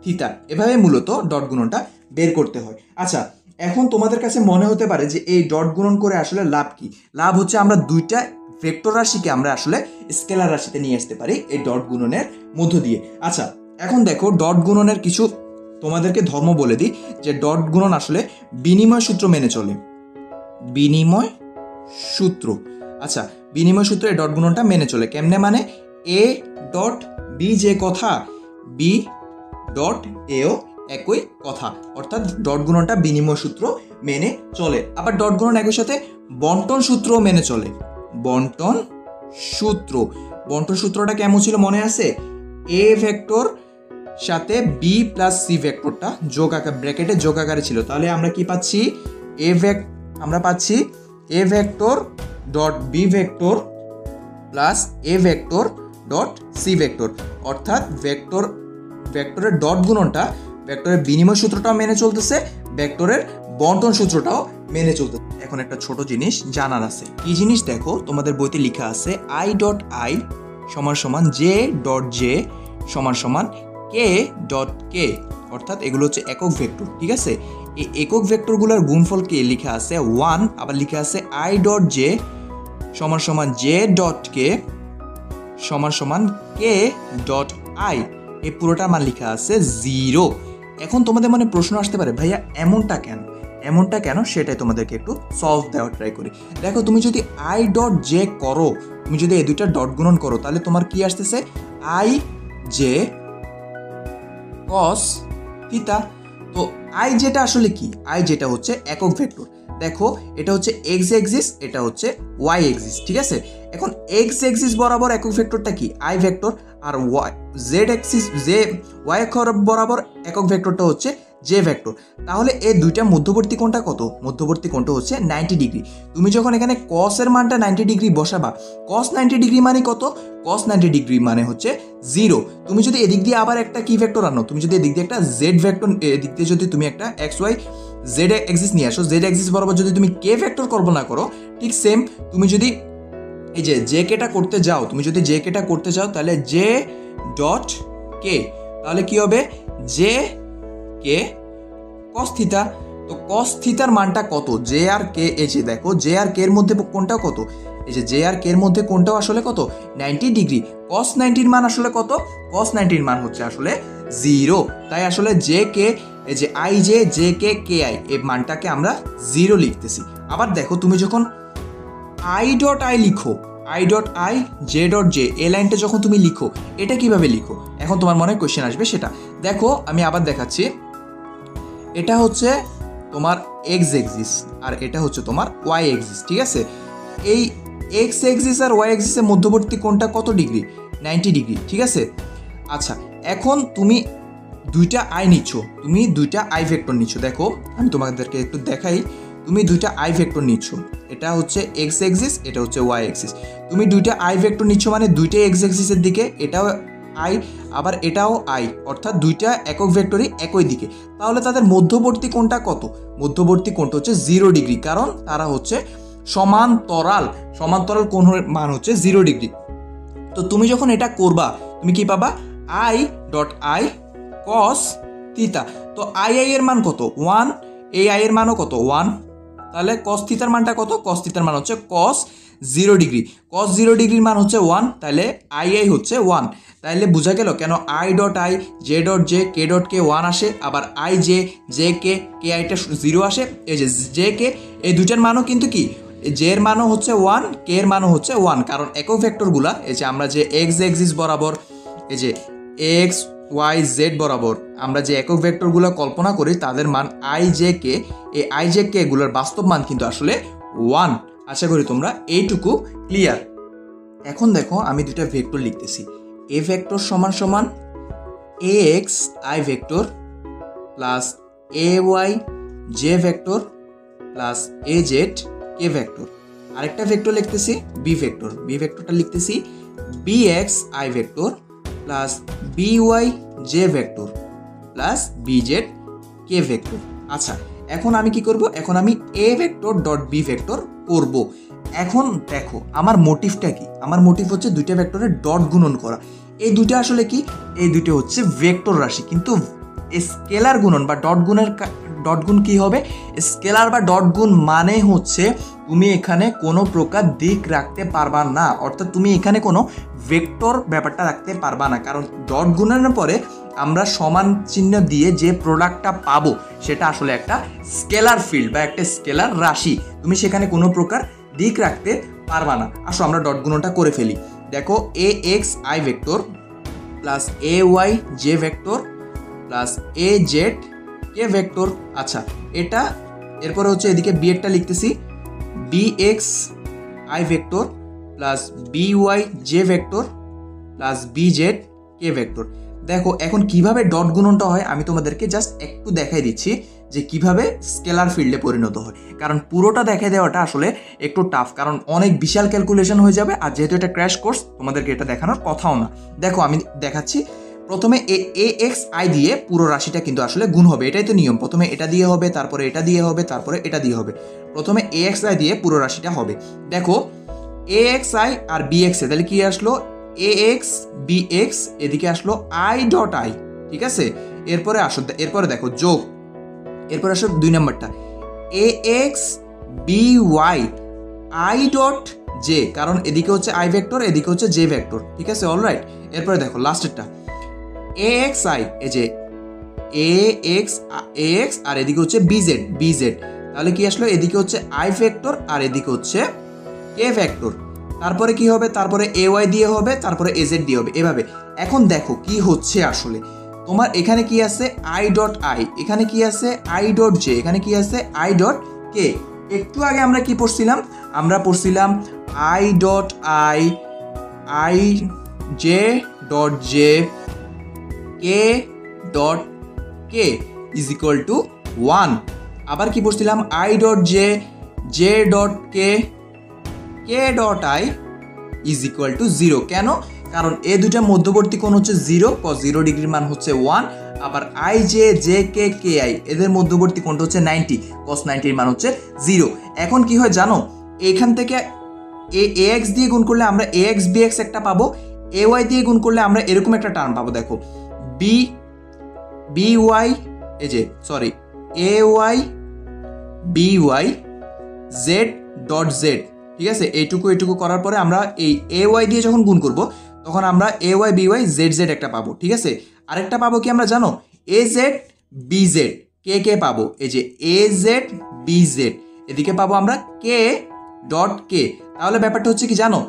থিটা। এভাবে মূলত ডট গুণনটা বের করতে হয়। আচ্ছা, এখন তোমাদের কাছে মনে হতে পারে যে এই ডট গুণন করে আসলে লাভ কি? লাভ হচ্ছে আমরা দুইটা ভেক্টর রাশিকে আমরা আসলে স্কেলার রাশিতে নিয়ে আসতে পারি এই ডট গুণনের মধ্য দিয়ে। আচ্ছা, এখন দেখো ডট গুণনের কিছু তোমাদেরকে ধর্ম বলে দিই, যে ডট গুণন আসলে বিনিময় সূত্র মেনে চলে। বিনিময় সূত্র, আচ্ছা, বিনিময় সূত্রে ডট গুণনটা মেনে চলে কেমনে? মানে এ ডট বি যে কথা, বি ডট এও একই কথা, অর্থাৎ ডট গুণনটা বিনিময় সূত্র মেনে চলে। আবার ডট গুণন একই সাথে বন্টন সূত্র মেনে চলে। বন্টন সূত্রটা কেমন ছিল মনে আছে? এ ভেক্টর সাথে বি প্লাস সি ভেক্টরটা ব্র্যাকেটে যোগ আকারে ছিল। তাহলে আমরা কি পাচ্ছি? আমরা পাচ্ছি A vector dot B vector plus A vector dot C vector, অর্থাৎ ভেক্টরের ডট গুণনটা ভেক্টরের বিনিময় সূত্রটাও মেনে চলতেছে, ভেক্টরের বন্টন সূত্রটাও মেনে চলতেছে। এখন একটা ছোট জিনিস জানার আছে। কি জিনিস? দেখো তোমাদের বইতে লেখা আছে আই ডট আই সমান সমান জে ডট জে সমান সমান কে ডট কে, অর্থাৎ এগুলো হচ্ছে একক ভেক্টর, ঠিক আছে। এই একক ভেক্টরগুলোর গুণফলকে লেখা আছে 1, আবার লেখা আছে আই ডট জে সমান সমান জে ডট কে সমান সমান কে ডট আই, এই পুরোটার মান লেখা আছে 0। এখন তোমাদের মনে প্রশ্ন আসতে পারে ভাইয়া এমনটা কেন সেটাই তোমাদেরকে একটু সলভ দেওয়ার ট্রাই করি। দেখো তুমি যদি আই ডট জে করো, তুমি যদি এই দুইটা ডট গুণন করো, তাহলে তোমার কি আসতেছে আই জে কস থিটা। তো আই যেটা আসলে কি, আই যেটা হচ্ছে একক ভেক্টর। দেখো এটা হচ্ছে এক্স এক্সিস, এটা হচ্ছে ওয়াই এক্সিস, ঠিক আছে। এখন এক্স এক্সিস বরাবর একক ভেক্টরটা কি আই ভেক্টর, আর Y Z axis J Y বরাবর একক ভেক্টরটা হচ্ছে জে ভেক্টর। তাহলে এই দুইটা মধ্যবর্তী কোণটা কত? মধ্যবর্তী কোণটা হচ্ছে 90 ডিগ্রি। তুমি যখন এখানে কস এর মানটা 90 ডিগ্রি বসাবা, কস 90 ডিগ্রি মানে কত? কস 90 ডিগ্রি মানে হচ্ছে 0। তুমি যদি এদিক দিয়ে আবার একটা কি ভেক্টর আনো, তুমি যদি এদিক দিয়ে একটা জেড ভেক্টর, এদিক দিয়ে যদি তুমি একটা এক্স ওয়াই জেড এক্সিস নিয়ে আসো, জেড এক্সিস বরাবর যদি তুমি কে ভেক্টর কল্পনা করো, ঠিক সেম তুমি যদি এই যে জে কেটা করতে যাও, তুমি যদি জে কেটা করতে চাও, তাহলে জে ডট কে, তাহলে কি হবে জে কে কস থিটা। তো কস থিটার মানটা কত? জে আর কে, এই যে দেখো জে আর কে এর মধ্যে কোনটা কত, এই যে জে আর কে এর মধ্যে কোনটাও আসলে কত 90 ডিগ্রি। কস 90 মান আসলে কত? কস 90 মান হচ্ছে আসলে 0। তাই আসলে জে কে, এই যে I J K K I, এই মানটাকে আমরা 0 লিখতেছি। আবার দেখো তুমি যখন আই ডট আই লিখো, I dot I J dot J, এই লাইনটা যখন তুমি লিখো, এটা কিভাবে লিখো? এখন তোমার মনে কোশ্চেন আসবে সেটা দেখো, আমি আবার দেখাচ্ছি। এটা হচ্ছে তোমার এক্স এক্সিস আর এটা হচ্ছে তোমার ওয়াই এক্সিস, ঠিক আছে। এই এক্স এক্সিস আর ওয়াই এক্সিসের মধ্যবর্তী কোণটা কত ডিগ্রি? 90 ডিগ্রি, ঠিক আছে। আচ্ছা এখন তুমি দুইটা আই নিচ্ছ, তুমি দুইটা আই ভেক্টর নিচ্ছ। দেখো আমি তোমাদেরকে একটু দেখাই, তুমি দুইটা আই ভেক্টর নিচ্ছ, এটা হচ্ছে এক্স এক্সিস, এটা হচ্ছে ওয়াই এক্সিস। তুমি দুইটা আই ভেক্টর নিচ্ছ মানে দুইটাই এক্স এক্সিসের দিকে, এটাও আই আবার এটাও আই, অর্থাৎ দুইটা একক ভেক্টরই একই দিকে। তাহলে তাদের মধ্যবর্তী কোণটা কত? মধ্যবর্তী কোণটা হচ্ছে 0 ডিগ্রি, কারণ তারা হচ্ছে সমান্তরাল। সমান্তরাল কোণের মান হচ্ছে 0 ডিগ্রি। তো তুমি যখন এটা করবা, তুমি কি পাবা I dot I cos theta. তো আই এর মান কত? 1, এই আই এর মানও কত? 1। তাহলে কস থিটার মানটা কত? কস থিটার মান হচ্ছে কস 0 ডিগ্রি। কস 0 ডিগ্রির মান হচ্ছে 1, তাহলে আই হচ্ছে 1। তাহলে বোঝা গেল কেন I dot I J dot J K dot K 1 আসে, আবার আই জে কে কে আইটা 0 আসে। এই যে জে কে, এই দুইটার মানও কিন্তু কি, জে এর মানও হচ্ছে 1, কে এর মানও হচ্ছে 1, কারণ একক ভেক্টরগুলা এই যে আমরা যে এক্স এক্সিস বরাবর, এই যে এক্স ওয়াই জেড বরাবর আমরা যে একক ভেক্টরগুলো কল্পনা করি, তাদের মান আই জে কে, এই আই জে কে এগুলোর বাস্তব মান কিন্তু আসলে 1। আশা করি তোমরা এইটুকু ক্লিয়ার। এখন দেখো আমি দুইটা ভেক্টর লিখতেছি, এ ভেক্টর সমান সমান A X I vector plus A Y J vector plus A Z K vector. আরেকটা ভেক্টর লিখতেছি বি ভেক্টর, বি ভেক্টরটা লিখতেছি B X I vector plus B Y J vector plus B Z K vector. আচ্ছা এখন আমি কি করব? এখন আমি A vector dot B vector করব। এখন দেখো আমার মোটিভটা কি? আমার মোটিভ হচ্ছে দুইটা ভেক্টরের ডট গুণন করা। এই দুইটা আসলে কি? এই দুইটা হচ্ছে ভেক্টর রাশি, কিন্তু স্কেলার গুণন বা ডট গুণ কি হবে? স্কেলার বা ডট গুণ মানে হচ্ছে তুমি এখানে কোনো প্রকার দিক রাখতে পারবা না, অর্থাৎ তুমি এখানে কোনো ভেক্টর ব্যাপারটা রাখতে পারবা না, কারণ ডট গুণনের পরে আমরা সমান চিহ্ন দিয়ে যে প্রোডাক্টটা পাবো সেটা আসলে একটা স্কেলার ফিল্ড বা একটা স্কেলার রাশি, তুমি সেখানে কোনো প্রকার দিক রাখতে পারবা না। আসো আমরা ডট গুণনটা করে ফেলি। দেখো A X I vector plus A Y J vector plus A Z K vector. আচ্ছা এটা এরপরে হচ্ছে এদিকে বি এরটা লিখতেছি B X I vector plus B Y J vector plus B Z K vector. দেখো এখন কিভাবে ডট গুণনটা হয় আমি তোমাদেরকে জাস্ট একটু দেখাই দিচ্ছি যে কিভাবে স্কেলার ফিল্ডে পরিণত হয়, কারণ পুরোটা দেখাই দেওয়াটা আসলে একটু টাফ, কারণ অনেক বিশাল ক্যালকুলেশন হয়ে যাবে, আর যেহেতু এটা ক্র্যাশ কোর্স তোমাদেরকে এটা দেখানোর কথাও না। দেখো আমি দেখাচ্ছি, প্রথমে এ এক্স আই দিয়ে পুরো রাশিটা কিন্তু আসলে গুণ হবে, এটাই তো নিয়ম। প্রথমে এটা দিয়ে হবে, তারপরে এটা দিয়ে হবে, তারপরে এটা দিয়ে হবে। প্রথমে এ এক্স আই দিয়ে পুরো রাশিটা হবে। দেখো এ এক্স আই আর বি এক্স এ, তাহলে কি আসলো এ এক্স বি এক্স, এদিকে আসলো আই ডট আই, ঠিক আছে। এরপরে আসো, এরপরে দেখো যোগ, এরপরে আসো 2 নম্বরটা A X B Y I dot J, কারণ এদিকে হচ্ছে আই ভেক্টর, এদিকে হচ্ছে জে ভেক্টর, ঠিক আছে অলরাইট। এরপরে দেখো লাস্টেরটা AXI, এই যে AX আর এদিকে হচ্ছে BZ, তাহলে কি আসলো, এদিকে হচ্ছে I ভেক্টর আর এদিকে হচ্ছে K ভেক্টর। তারপরে কি হবে, তারপরে AY দিয়ে হবে, তারপরে AZ দিয়ে হবে, এভাবে। এখন দেখো কি হচ্ছে আসলে, তোমার এখানে কি আছে I.I, এখানে কি আছে I.J, এখানে কি আছে I.K। একটু আগে আমরা কি পড়ছিলাম, আমরা পড়ছিলাম I.I, I.J.J, K.K is equal to 1। আবার কি পড়ছিলাম I.J, J.K, K.I is equal to 0। কেন, কারণ এই দুইটা মধ্যবর্তী কোণ হচ্ছে 0, cos 0 ডিগ্রির মান হচ্ছে 1। আবার I.J, J.K, K.I এদের মধ্যবর্তী কোণটা হচ্ছে 90, cos 90 এর মান হচ্ছে 0। এখন কি হয় জানো, এখান থেকে AX দিয়ে গুণ করলে আমরা AX BX একটা পাবো, AY দিয়ে গুণ করলে আমরা এরকম একটা টার্ম পাবো, দেখো BY, এই যে সরি AY BY Z.Z, ঠিক আছে। এইটুকু করার পরে আমরা এই AY দিয়ে যখন গুণ করব তখন আমরা AY BY ZZ একটা পাবো, ঠিক আছে। আরেকটা পাবো কি আমরা জানো, AZ BZ K পাবো, এই যে AZ BZ, এদিকে পাবো আমরা K.K। তাহলে ব্যাপারটা হচ্ছে কি জানো,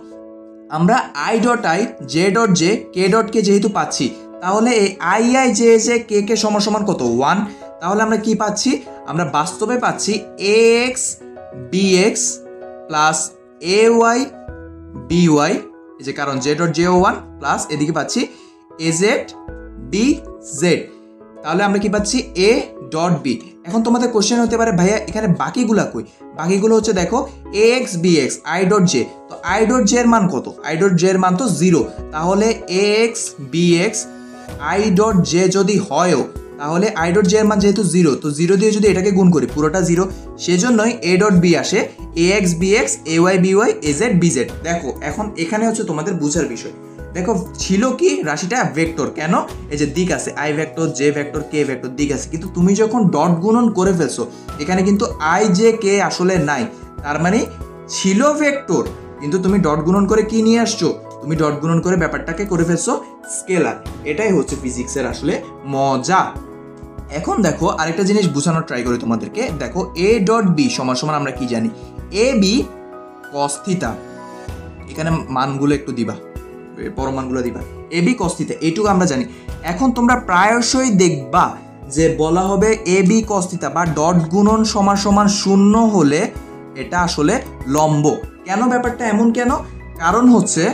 আমরা I.I, J.J, K.K যেহেতু পাচ্ছি, তাহলে এই I.I, J.J, K সমান কত 1। তাহলে আমরা কি পাচ্ছি, আমরা বাস্তবে পাচ্ছি AX BX plus AY BY, এই যে কারণ J.J1 প্লাস এদিকে পাচ্ছি AZ BZ। তাহলে আমরা কি পাচ্ছি A.B। এখন তোমাদের কোশ্চেন হতে পারে ভাইয়া এখানে বাকিগুলা কই, বাকিগুলো হচ্ছে দেখো AX BX I.J, তো I.J এর মান কত, I.J এর মান তো 0। তাহলে AX BX I.J যদি হয়ও, তাহলে I.J এর মান যেহেতু 0, তো 0 দিয়ে যদি এটাকে গুণ করি পুরোটা 0, সেজন্যই A.B আসে AX BX AY BY AZ BZ। দেখো এখন এখানে হচ্ছে তোমাদের বোঝার বিষয়, দেখো ছিল কি রাশিটা ভেক্টর, কেন, এই যে দিক আছে I vector J vector K vector দিক আছে, কিন্তু তুমি যখন ডট গুণন করে ফেলছো এখানে কিন্তু I J K আসলে নাই, তার মানে ছিল ভেক্টর, কিন্তু তুমি ডট গুণন করে কি নিয়ে আসছো, তুমি ডট গুণন করে ব্যাপারটাকে করে ফেলছো স্কেলার। এটাই হচ্ছে ফিজিক্সের আসলে মজা। এখন দেখো আরেকটা জিনিস বোঝানোর ট্রাই করি তোমাদেরকে, দেখো A.B সমান আমরা কি জানি, AB cos থিটা, এখানে মানগুলো একটু দিবা, পরমাণগুলো দিবা, AB cos থিটা এইটুকু আমরা জানি। এখন তোমরা প্রায়শই দেখবা যে বলা হবে AB cos থিটা বা ডট গুণন সমান 0 হলে এটা আসলে লম্ব। কেন ব্যাপারটা এমন কেন, কারণ হচ্ছে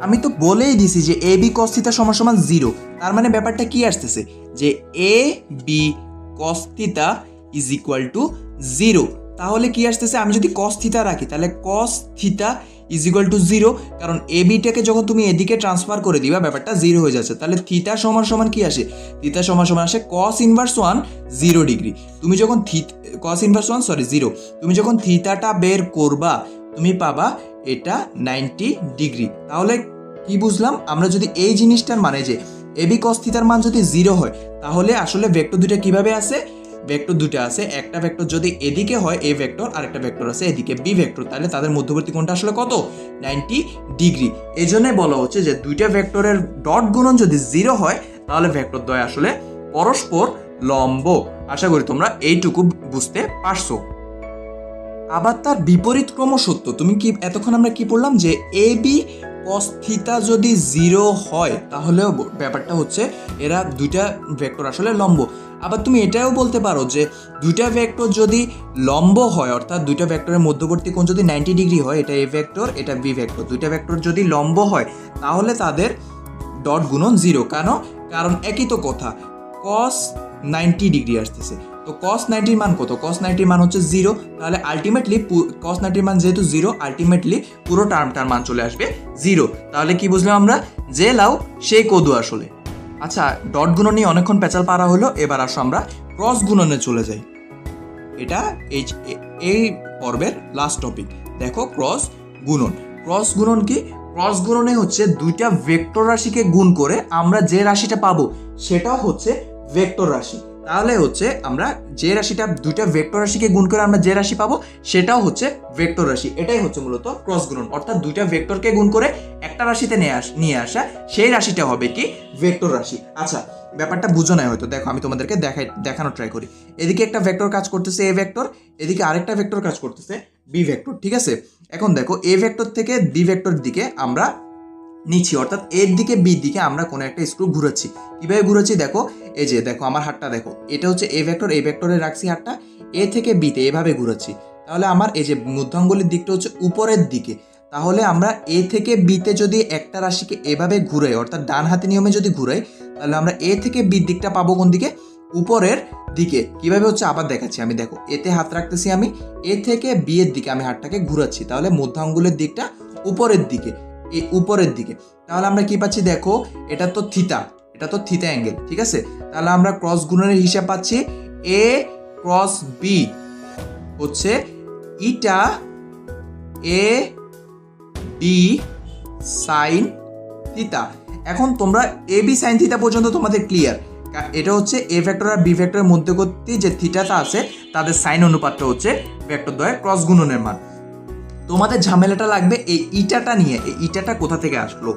আমি তো বলেই দিছি যে AB cos থিটা সমান 0, তার মানে ব্যাপারটা কি আসতেছে যে AB cos theta is equal two 0। তাহলে কি আসতেছে, আমি যদি cos থিটা রাখি তাহলে cos theta is equal two 0, কারণ ABটাকে যখন তুমি এদিকে ট্রান্সফার করে দিবা ব্যাপারটা 0 হয়ে যাচ্ছে। তাহলে থিটা সমান কি আসে, থিটা সমান আসে cos ইনভার্স 1 0 ডিগ্রি। তুমি যখন cos ইনভার্স 1 0, তুমি যখন থিটাটা বের করবা তুমি পাবা এটা 90 ডিগ্রি। তাহলে কি বুঝলাম, আমরা যদি এই জিনিসটার মানে যে AB cos থিটার মান যদি 0 হয়, তাহলে আসলে ভেক্টর দুটো কিভাবে আছে, ভেক্টর দুটো আছে, একটা ভেক্টর যদি এদিকে হয় A ভেক্টর, আর একটা ভেক্টর আছে এদিকে B ভেক্টর, তাহলে তাদের মধ্যবর্তী কোণটা আসলে কত 90 ডিগ্রি। এই জন্যই বলা হচ্ছে যে দুইটা ভেক্টরের ডট গুণন যদি 0 হয় তাহলে ভেক্টর দ্বয় আসলে পরস্পর লম্ব। আশা করি তোমরা এইটুকু বুঝতে পারছো। আবার তার বিপরীত ক্রম সত্য। তুমি কি এতক্ষণ আমরা কি পড়লাম যে AB cos থিটা যদি 0 হয় তাহলেও ব্যাপারটা হচ্ছে এরা দুইটা ভেক্টর আসলে লম্ব। আবার তুমি এটাও বলতে পারো যে দুইটা ভেক্টর যদি লম্ব হয়, অর্থাৎ দুইটা ভেক্টরের মধ্যবর্তী কোণ যদি 90 ডিগ্রি হয়, এটা A ভেক্টর এটা B ভেক্টর, দুইটা ভেক্টর যদি লম্ব হয় তাহলে তাদের ডট গুণন 0। কারণ একই তো কথা, cos 90 ডিগ্রি আসতেছে, তো cos 90 মান কত, cos 90 মান হচ্ছে 0, তাহলে আলটিমেটলি cos 90 মান যেহেতু 0, আলটিমেটলি পুরো টার্মটার মান চলে আসবে 0। তাহলে কি বুঝলাম আমরা, যে লাউ সেই কদু আসলে। আচ্ছা, ডট গুণন নিয়ে অনেকক্ষণ পেঁচাল পারা হলো, এবার আসো আমরা ক্রস গুণনে চলে যাই। এটা এই পর্বের লাস্ট টপিক। দেখো ক্রস গুণন। ক্রস গুণন কি, ক্রস গুণনে হচ্ছে দুইটা ভেক্টর রাশিকে গুণ করে আমরা যে রাশিটা পাবো সেটাও হচ্ছে ভেক্টর রাশি। তাহলে হচ্ছে আমরা যে রাশিটা দুইটা ভেক্টর রাশিকে গুণ করে আমরা যে রাশি পাবো সেটাও হচ্ছে ভেক্টর রাশি। এটাই হচ্ছে মূলত ক্রস গুণন, অর্থাৎ দুইটা ভেক্টরকে গুণ করে একটা রাশিতে নিয়ে আসা, সেই রাশিটা হবে কি ভেক্টর রাশি। আচ্ছা, ব্যাপারটা বুঝো না হয়তো, দেখো আমি তোমাদেরকে দেখানো ট্রাই করি। এদিকে একটা ভেক্টর কাজ করতেছে এ ভেক্টর, এদিকে আরেকটা ভেক্টর কাজ করতেছে বি ভেক্টর, ঠিক আছে। এখন দেখো এ ভেক্টর থেকে বি ভেক্টর দিকে আমরা নিচ্ছি, অর্থাৎ এর দিকে বির দিকে আমরা কোনো একটা স্ক্রু ঘুরাচ্ছি। কিভাবে ঘুরাচ্ছি দেখো, এই যে দেখো আমার হাতটা দেখো, এটা হচ্ছে এ ভেক্টর, এই ভেক্টরে রাখছি হাতটা, এ থেকে বিতে এভাবে ঘুরাচ্ছি। তাহলে আমার এই যে মধ্যাঙ্গুলির দিকটা হচ্ছে উপরের দিকে। তাহলে আমরা এ থেকে বিতে যদি একটা রাশিকে এভাবে ঘুরাই, অর্থাৎ ডান হাতে নিয়মে যদি ঘুরাই, তাহলে আমরা এ থেকে বির দিকটা পাবো কোন দিকে, উপরের দিকে। কিভাবে হচ্ছে আবার দেখাচ্ছি আমি, দেখো এতে হাত রাখতেছি আমি, এ থেকে বি এর দিকে আমি হাতটাকে ঘুরাচ্ছি, তাহলে মধ্যাঙ্গুলের দিকটা উপরের দিকে, এই উপরের দিকে। তাহলে আমরা কি পাচ্ছি দেখো, এটা তো থিতা অ্যাঙ্গেল, ঠিক আছে। তাহলে আমরা ক্রস গুণনের হিসাব পাচ্ছি এ ক্রস বি হচ্ছে ইটা এ বি সাইন থিতা। এখন তোমরা এ বি সাইন থিতা পর্যন্ত তোমাদের ক্লিয়ার। এটা হচ্ছে এ ভেক্টর আর বি ভেক্টরের মধ্যবর্তী যে থিটাটা আছে তাদের সাইন অনুপাতটা হচ্ছে ভেক্টর দ্বয়ের ক্রস গুণনের মান। তোমাদের ঝামেলাটা লাগবে এই ইটাটা নিয়ে। এই ইটাটা কোথা থেকে আসলো?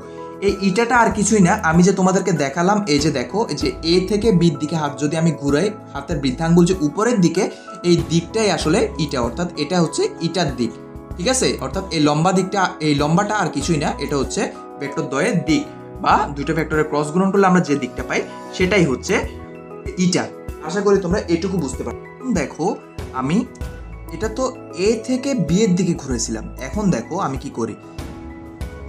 এই ইটাটা আর কিছুই না, আমি যে তোমাদেরকে দেখালাম, এই যে দেখো, এই যে এ থেকে বির দিকে হাত যদি আমি ঘুরাই, হাতের বৃদ্ধাঙ্গুল যে উপরের দিকে, এই দিকটাই আসলে ইটা, অর্থাৎ এটা হচ্ছে ইটার দিক, ঠিক আছে। অর্থাৎ এই লম্বা দিকটা, এই লম্বাটা আর কিছুই না, এটা হচ্ছে ভেক্টর দ্বয়ের দিক, বা দুটো ভেক্টরের ক্রস গুণন করলে আমরা যে দিকটা পাই সেটাই হচ্ছে ইটা। আশা করি তোমরা এটুকু বুঝতে পারো। দেখো আমি এটা তো এ থেকে বি এর দিকে ঘুরেছিলাম, এখন দেখো আমি কি করি,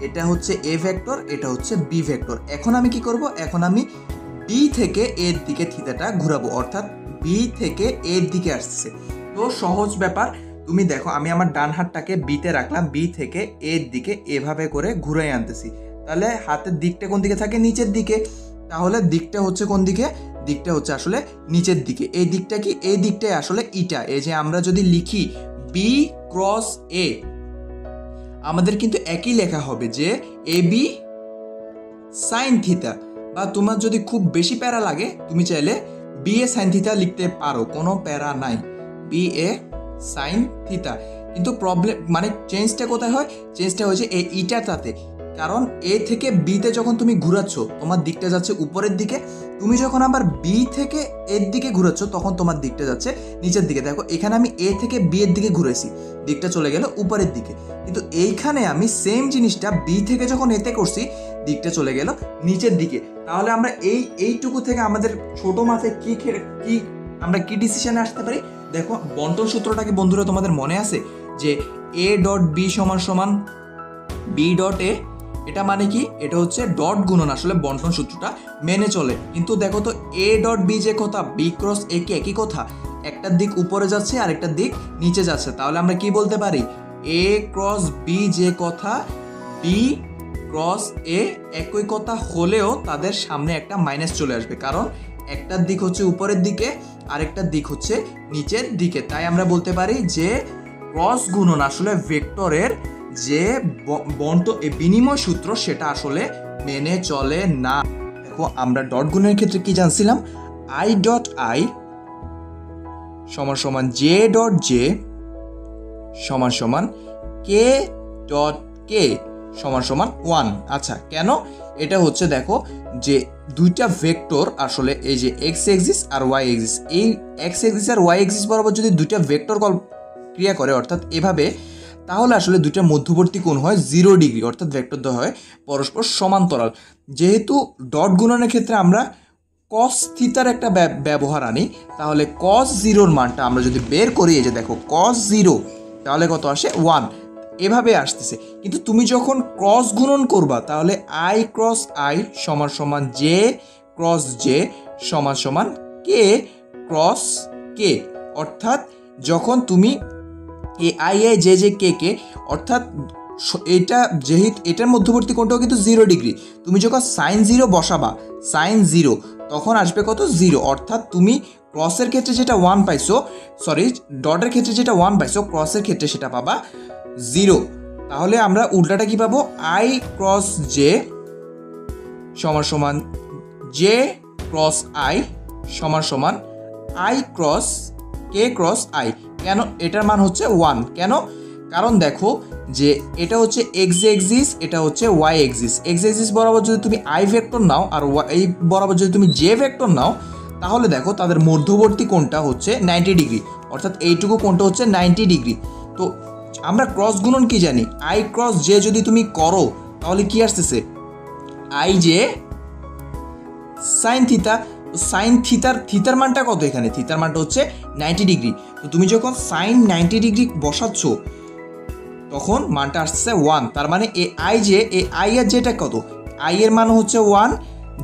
এটা হচ্ছে এ ভেক্টর, এটা হচ্ছে বি ভেক্টর। এখন আমি কি করব, এখন আমি বি থেকে এর দিকে থিতাটা ঘুরাবো, অর্থাৎ বি থেকে এর দিকে আসছে। তো সহজ ব্যাপার, তুমি দেখো আমি আমার ডান হাতটাকে বিতে রাখলাম, বি থেকে এর দিকে এভাবে করে ঘুরাই আনতেছি। তাহলে হাতের দিকটা কোন দিকে থাকে, নিচের দিকে। তাহলে দিকটা হচ্ছে কোন দিকে, দিকটা হচ্ছে আসলে নিচের দিকে। এই দিকটা কি, এই দিকটাই আসলে ইটা। এই যে আমরা যদি লিখি বি ক্রস এ, আমাদের কিন্তু একই লেখা হবে যে এ বি সাইন থিতা, বা তোমার যদি খুব বেশি প্যারা লাগে তুমি চাইলে বি এ সাইন থিতা লিখতে পারো, কোনো প্যারা নাই, বি এ সাইন থিতা। কিন্তু প্রবলেম মানে চেঞ্জটা কোথায় হয়, চেঞ্জটা হয়েছে এই ইটাটাতে। কারণ এ থেকে বিতে যখন তুমি ঘুরাচ্ছ তোমার দিকটা যাচ্ছে উপরের দিকে, তুমি যখন আবার বি থেকে এর দিকে ঘুরাচ্ছ তখন তোমার দিকটা যাচ্ছে নিচের দিকে। দেখো এখানে আমি এ থেকে বি এর দিকে ঘুরেছি, দিকটা চলে গেল উপরের দিকে, কিন্তু এইখানে আমি সেম জিনিসটা বি থেকে যখন এতে করছি দিকটা চলে গেল নিচের দিকে। তাহলে আমরা এইটুকু থেকে আমাদের ছোট মাথায় কি আমরা কি ডিসিশনে আসতে পারি? দেখো বন্টন সূত্রটাকে বন্ধুরা তোমাদের মনে আছে যে এ ডট বি সমান সমান বি ডট এ, এটা মানে কি, এটা হচ্ছে ডট গুণন, আসলে বন্টন সূত্রটা মেনে চলে। কিন্তু দেখো তো এ ডট বি যে কথা, বি ক্রস এ কি একই কথা, একটার দিক উপরে যাচ্ছে আর একটার দিক নিচে যাচ্ছে। তাহলে আমরা কি বলতে পারি, এ ক্রস বি যে কথা, বি ক্রস এ একই কথা হলেও তাদের সামনে একটা মাইনাস চলে আসবে, কারণ একটার দিক হচ্ছে উপরের দিকে আরেকটার দিক হচ্ছে নিচের দিকে। তাই আমরা বলতে পারি যে ক্রস গুণন আসলে ভেক্টরের যে বিনিময় সূত্র সেটা আসলে মেনে চলে না। দেখো আমরা ডট গুণের ক্ষেত্রে কি জানছিলাম, আই ডট আই সমান সমান জে ডট জে সমান সমান কে ডট কে সমান সমান 1। আচ্ছা কেন, এটা হচ্ছে দেখো যে দুইটা ভেক্টর আসলে এই যে এক্স এক্সিস আর ওয়াই এক্সিস, এই এক্স এক্সিস আর ওয়াই এক্সিস বরাবর যদি দুইটা ভেক্টর ক্রিয়া করে অর্থাৎ এভাবে, তাহলে আসলে দুইটা মধ্যবর্তী কোণ হয় 0 ডিগ্রি, অর্থাৎ ভেক্টর দ্বয় হয় পরস্পর সমান্তরাল। যেহেতু ডট গুণনের ক্ষেত্রে আমরা কস থিতার একটা ব্যবহার আনি, তাহলে কস 0-র মানটা আমরা যদি বের করি, এই যে দেখো কস 0 তাহলে কত আসে 1, এভাবে আসতেছে। কিন্তু তুমি যখন ক্রস গুণন করবা তাহলে আই ক্রস আই সমান সমান জে ক্রস জে সমান সমান কে ক্রস কে, অর্থাৎ যখন তুমি এই I I J J K K, অর্থাৎ এটা যেহেতু এটার মধ্যবর্তী কোণটাও কিন্তু 0 ডিগ্রি, তুমি যখন সাইন 0 বসাবা, সাইন 0 তখন আসবে কত 0, অর্থাৎ তুমি ক্রসের ক্ষেত্রে যেটা 1 পাইছো, সরি ডটের ক্ষেত্রে যেটা 1 পাইছো, ক্রসের ক্ষেত্রে সেটা পাবা 0। তাহলে আমরা উল্টাটা কি পাবো, আই ক্রস জে সমান সমান জে ক্রস আই সমান সমান I cross K cross I. কেন এটার মান হচ্ছে 1? কেন? কারণ দেখো যে এটা হচ্ছে এক্স এক্সিস, এটা হচ্ছে ওয়াই এক্সিস। এক্স এক্সিস বরাবর যদি তুমি আই ভেক্টর নাও আর ওয়াই বরাবর যদি তুমি জে ভেক্টর নাও, তাহলে দেখো তাদের মধ্যবর্তী কোণটা হচ্ছে 90 ডিগ্রি, অর্থাৎ এইটুকু কোণটা হচ্ছে 90 ডিগ্রি। তো আমরা ক্রস গুণন কি জানি, আই ক্রস জে যদি তুমি করো তাহলে কি আসতেছে, I J sine theta. Sine থিতার মানটা কত এখানে? থিতার মানটা হচ্ছে 90 ডিগ্রি। তো তুমি যখন সাইন 90 ডিগ্রি বসাচ্ছ তখন মানটা আসছে 1। তার মানে A I J, A I এর জেটা কত? আই এর মান হচ্ছে 1,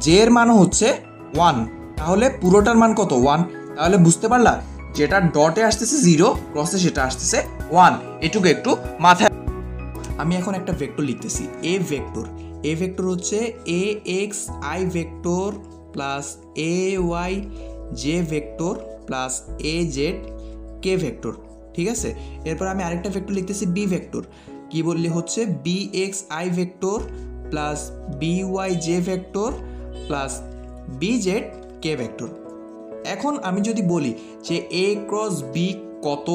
জে এর মানও হচ্ছে 1। তাহলে পুরোটার মান কত? 1। তাহলে বুঝতে পারলা, যেটা ডটে আসতেছে 0, ক্রসে সেটা আসতেছে 1। এটুকু একটু মাথায়। আমি এখন একটা ভেক্টর লিখতেছি, এ ভেক্টর। এ ভেক্টর হচ্ছে A X I vector plus A Y J vector plus A Z K vector. ঠিক আছে, এরপর আমি আরেকটা ভেক্টর লিখতেছি বি ভেক্টর। কি বললে হচ্ছে B X I vector plus B Y J vector plus B Z K vector. এখন আমি যদি বলি যে এ ক্রস বি কত,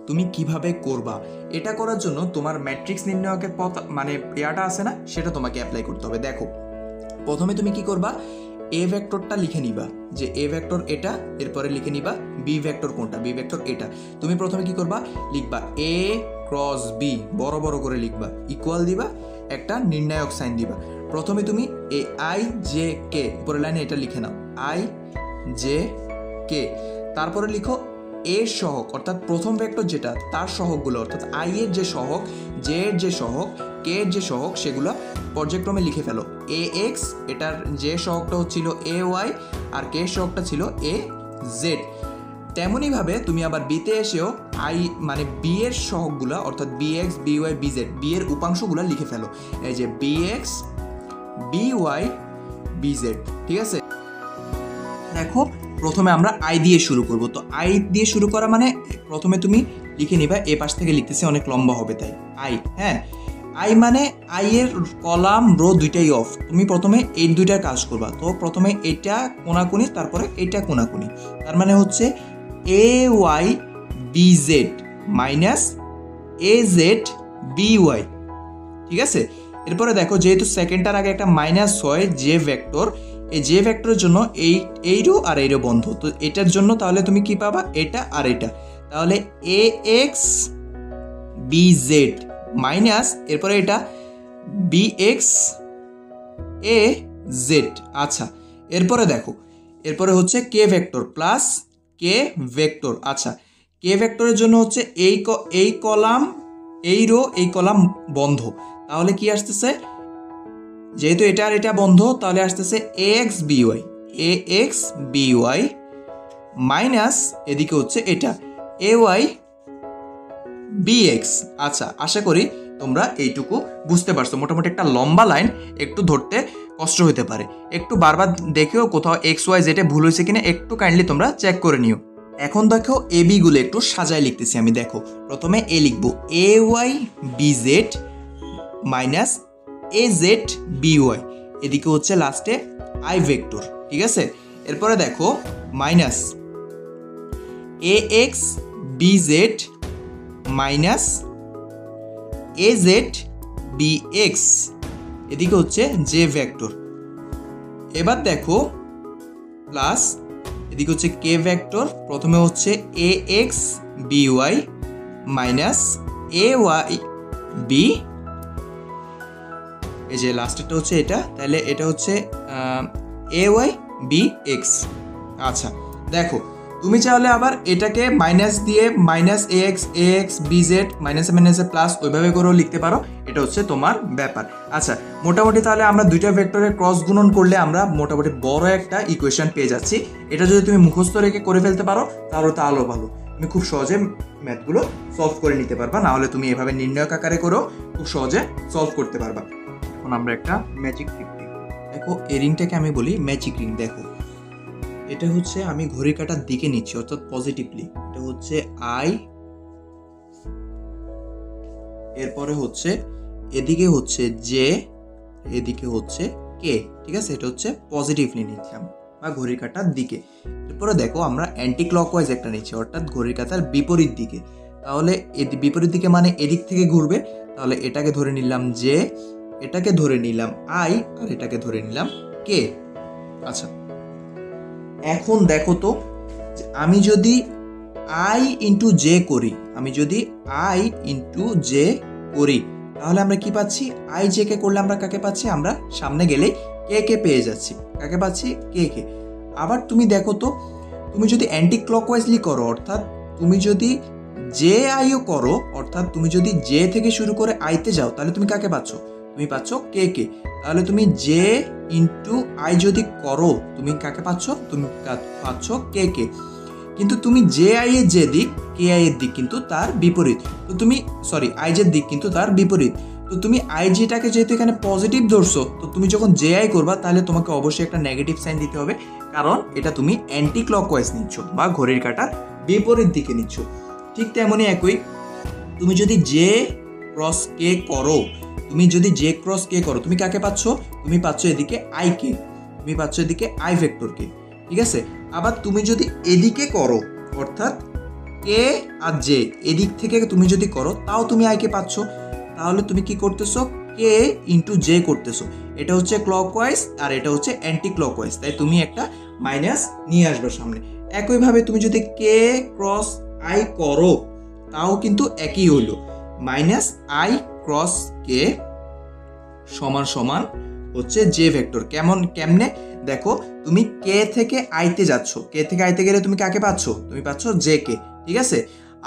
তুমি কিভাবে করবা, এটা করার জন্য তোমার ম্যাট্রিক্স নির্ণয়কের পথ মানে ইয়াটা আছে না, সেটা তোমাকে অ্যাপ্লাই করতে হবে। দেখো প্রথমে তুমি কি করবা, এ ভেক্টরটা লিখে নিবা যে এ ভেক্টর এটা, এরপরে লিখে নিবা বি ভেক্টর কোনটা, বি ভেক্টর এটা। তুমি প্রথমে কি করবা, লিখবা এ ক্রস বি, বড় বড় করে লিখবা, ইকুয়াল দিবা, একটা নির্ণায়ক সাইন দিবা। প্রথমে তুমি এ আই জে কে, উপরের লাইনে এটা লিখে নাও, আই জে কে। তারপরে লিখো এ সহগ, অর্থাৎ প্রথম ভেক্টর যেটা তার সহগগুলো, অর্থাৎ আই এর যে সহগ, জে এর যে সহগ, কে এর যে সহগ, সেগুলো পর্যায়ক্রমে লিখে ফেলো। এ এক্স, এটার যে সহগটা হচ্ছিল এ ওয়াই, আর কে সহগটা ছিল এ জেড। তেমনইভাবে তুমি আবার বিতে এসেও আই মানে বি এর সহগগুলো, অর্থাৎ B X B Y B Z, B এর উপাংশগুলো লিখে ফেলো। এই যে B X B Y B Z. ঠিক আছে, দেখো প্রথমে আমরা আই দিয়ে শুরু করব। তো আই দিয়ে শুরু করা মানে প্রথমে তুমি লিখে নিবা, এ পাশ থেকে লিখতেছি অনেক লম্বা হবে তাই আই। হ্যাঁ, আই মানে আই এর কলাম রো দুইটাই অফ। তুমি প্রথমে এই দুইটার কাজ করবা। তো প্রথমে এটা কোনাকুনি, তারপরে এটা কোনাকুনি। তার মানে হচ্ছে A Y B Z minus A Z B Y. ঠিক আছে, এরপরে দেখো যেহেতু সেকেন্ডটার আগে একটা মাইনাস হয় জে ভেক্টর, এই জে ভেক্টরের জন্য এই রো আর এই রো বন্ধ। তো এটার জন্য তাহলে তুমি কি পাবা, এটা আর এটা। তাহলে এ এক্স বি জেড মাইনাস, এরপরে এটা বি এক্স এ জেড। আচ্ছা, এরপরে দেখো, এরপরে হচ্ছে কে ভেক্টর প্লাস কে ভেক্টর। আচ্ছা, কে ভেক্টরের জন্য হচ্ছে এই কলাম, এই রো, এই কলাম বন্ধ। তাহলে কি আসতেছে, যেহেতু এটা আর এটা বন্ধ, তাহলে আসতেছে এ এক্স বি ওয়াই, এ এক্স বি ওয়াই মাইনাস এদিকে হচ্ছে এটা এ ওয়াই বি এক্স। আচ্ছা, আশা করি তোমরা এইটুকু বুঝতে পারছো। মোটামুটি একটা লম্বা লাইন, একটু ধরতে কষ্ট হতে পারে, একটু বারবার দেখেও কোথাও এক্স ওয়াই জেডে ভুল হয়েছে কিনা একটু কাইন্ডলি তোমরা চেক করে নিও। এখন দেখো এ বি গুলো একটু সাজায় লিখতেছি আমি। দেখো প্রথমে এ লিখবো A Y B Z minus A Z B Y, এদিকে হচ্ছে লাস্টে আই ভেক্টর। ঠিক আছে, এরপরে দেখো minus A X B Z minus A Z B X, এদিকে হচ্ছে জে ভেক্টর। এবার দেখো প্লাস এদিকে হচ্ছে কে ভেক্টর, প্রথমে হচ্ছে A X B Y minus A Y B, এই যে লাস্টেরটা হচ্ছে এটা, তাহলে এটা হচ্ছে এ ওয়াই বি এক্স। আচ্ছা, দেখো তুমি চাইলে আবার এটাকে মাইনাস দিয়ে minus A X B Z মাইনাসে মাইনাসে প্লাস ওইভাবে করেও লিখতে পারো, এটা হচ্ছে তোমার ব্যাপার। আচ্ছা, মোটামুটি তাহলে আমরা দুইটা ভেক্টরের ক্রস গুণন করলে আমরা মোটামুটি বড় একটা ইকুয়েশন পেয়ে যাচ্ছি। এটা যদি তুমি মুখস্থ রেখে করে ফেলতে পারো তাহলে তো আলো ভালো, তুমি খুব সহজে ম্যাথগুলো সলভ করে নিতে পারবা। না হলে তুমি এভাবে নির্ণায়ক আকারে করেও খুব সহজে সলভ করতে পারবা। এখন আমরা একটা ম্যাজিক ট্রিক দেখো, এই রিংটাকে আমি বলি ম্যাজিক রিং। দেখো এটা হচ্ছে আমি ঘড়ির কাঁটার দিকে নিচ্ছি, অর্থাৎ পজিটিভলি। এটা হচ্ছে আই, এরপরে হচ্ছে এদিকে হচ্ছে জে, এদিকে হচ্ছে কে। ঠিক আছে, এটা হচ্ছে পজিটিভলি নিচ্ছিলাম, বা ঘড়ির কাঁটার দিকে। এরপরে দেখো আমরা অ্যান্টি ক্লকওয়াইজ একটা নিচ্ছি, অর্থাৎ ঘড়ির কাঁটার বিপরীত দিকে। তাহলে বিপরীত দিকে মানে এদিক থেকে ঘুরবে, তাহলে এটাকে ধরে নিলাম জে, এটাকে ধরে নিলাম আই, আর এটাকে ধরে নিলাম কে। আচ্ছা, এখন দেখো তো আমি যদি আই ইন্টু জে করি, তাহলে আমরা কি পাচ্ছি? আই জে কে করলে আমরা কাকে পাচ্ছি? আমরা সামনে গেলে কে কে পেয়ে যাচ্ছি। কাকে পাচ্ছি? কে কে। আবার তুমি দেখো তো, তুমি যদি অ্যান্টি ক্লকওয়াইজলি করো, অর্থাৎ তুমি যদি জে আইও করো, অর্থাৎ তুমি যদি জে থেকে শুরু করে আইতে যাও, তাহলে তুমি কাকে পাচ্ছ? তুমি পাচ্ছ কে কে। তাহলে তুমি জে ইন্টু আই যদি করো, তুমি কাকে পাচ্ছ? তুমি পাচ্ছ কে কে। কিন্তু তুমি জে আই এর যে দিক, কে আই এর দিক কিন্তু তার বিপরীত। তো তুমি আই জের দিক কিন্তু তার বিপরীত। তো তুমি আই জেটাকে যেহেতু এখানে পজিটিভ ধরছো, তো তুমি যখন জে আই করবা তাহলে তোমাকে অবশ্যই একটা নেগেটিভ সাইন দিতে হবে, কারণ এটা তুমি অ্যান্টি ক্লকওয়াইজ নিচ্ছ বা ঘড়ির কাঁটার বিপরীত দিকে নিচ্ছ। ঠিক তেমনই একই, তুমি যদি জে ক্রস কে করো, তুমি কাকে পাচ্ছ? তুমি পাচ্ছ এদিকে আই কে, তুমি পাচ্ছ এদিকে আই ভেক্টর কে। ঠিক আছে। আবার তুমি যদি এদিকে করো, অর্থাৎ কে আর জে এদিক থেকে তুমি যদি করো, তাও তুমি আই কে পাচ্ছ। তাহলে তুমি কি করতেছো? কে ইন্টু জে করতেছো। এটা হচ্ছে ক্লকওয়াইজ আর এটা হচ্ছে অ্যান্টি ক্লকওয়াইজ, তাই তুমি একটা মাইনাস নিয়ে আসবে সামনে। একইভাবে তুমি যদি কে ক্রস আই করো, তাও কিন্তু একই হইলো, মাইনাস আই ক্রস কে সমান সমান হচ্ছে জে ভেক্টর। কেমনে দেখো, তুমি কে থেকে আইতে যাচ্ছ, কে থেকে আইতে গেলে তুমি কাকে পাচ্ছ? তুমি পাচ্ছ জে কে। ঠিক আছে।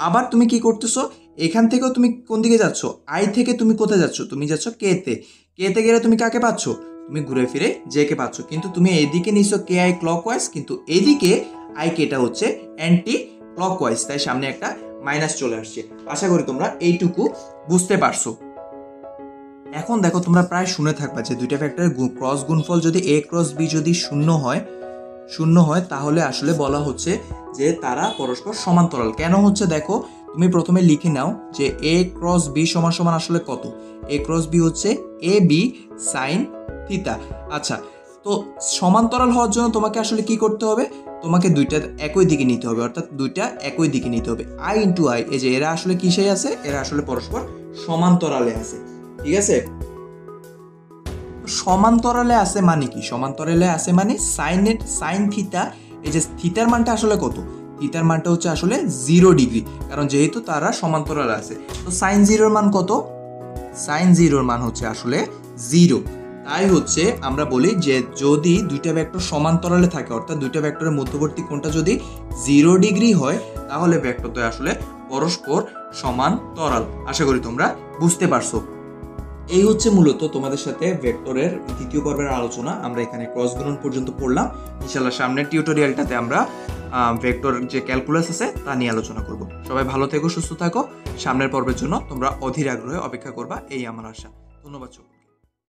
আবার তুমি কি করতেছো? এখান থেকেও তুমি কোন দিকে যাচ্ছ? আই থেকে তুমি কোথায় যাচ্ছ? তুমি যাচ্ছ কে তে। কে তে গেলে তুমি কাকে পাচ্ছ? তুমি ঘুরে ফিরে জে কে পাচ্ছ। কিন্তু তুমি এদিকে নিচ্ছ কে আই ক্লকওয়াইজ, কিন্তু এদিকে আই কেটা হচ্ছে অ্যান্টি ক্লকওয়াইজ, তাই সামনে একটা মাইনাস চলে আসছে। আশা করি তোমরা এইটুকু বুঝতে পারছো। এখন দেখো, তোমরা প্রায় শুনে থাকবা যে দুইটা ফ্যাক্টরের ক্রস গুণফল যদি এ ক্রস বি যদি শূন্য হয় তাহলে আসলে বলা হচ্ছে যে তারা পরস্পর সমান্তরাল। কেন হচ্ছে দেখো, তুমি প্রথমে লিখে নাও যে এ ক্রস বি সমান সমান আসলে কত? এ ক্রস বি হচ্ছে এ বি সাইন থিটা। আচ্ছা, তো সমান্তরাল হওয়ার জন্য তোমাকে আসলে কি করতে হবে? তোমাকে দুইটা একই দিকে নিতে হবে, অর্থাৎ দুইটা একই দিকে নিতে হবে। আই ইন্টু আই, এই যে এরা আসলে কিসে আছে? এরা আসলে পরস্পর সমান্তরালে আছে। ঠিক আছে। সমান্তরালে আছে মানে কি? সমান্তরালে আছে মানে সাইন থিটা, এই যে থিটার মানটা আসলে কত? থিটার মানটা হচ্ছে আসলে 0 ডিগ্রি, কারণ যেহেতু তারা সমান্তরালে আছে। তো সাইন জিরোর মান কত? সাইন জিরোর মান হচ্ছে আসলে 0। তাই হচ্ছে আমরা বলি যে যদি দুইটা ভেক্টর সমান্তরালে থাকে, অর্থাৎ দুইটা ভেক্টরের মধ্যবর্তী কোণটা যদি 0 ডিগ্রি হয়, তাহলে ভেক্টরদ্বয় আসলে পরস্পর সমান্তরাল। আশা করি তোমরা বুঝতে পারছো। এই হচ্ছে মূলত তোমাদের সাথে ভেক্টরের দ্বিতীয় পর্বের আলোচনা। আমরা এখানে ক্রস গুণন পর্যন্ত পড়লাম। ইনশাআল্লাহ সামনের টিউটোরিয়ালটাতে আমরা ভেক্টর যে ক্যালকুলাস আছে তা নিয়ে আলোচনা করব। সবাই ভালো থেকো, সুস্থ থাকো। সামনের পর্বের জন্য তোমরা অধীর আগ্রহে অপেক্ষা করবা, এই আমার আশা। ধন্যবাদ।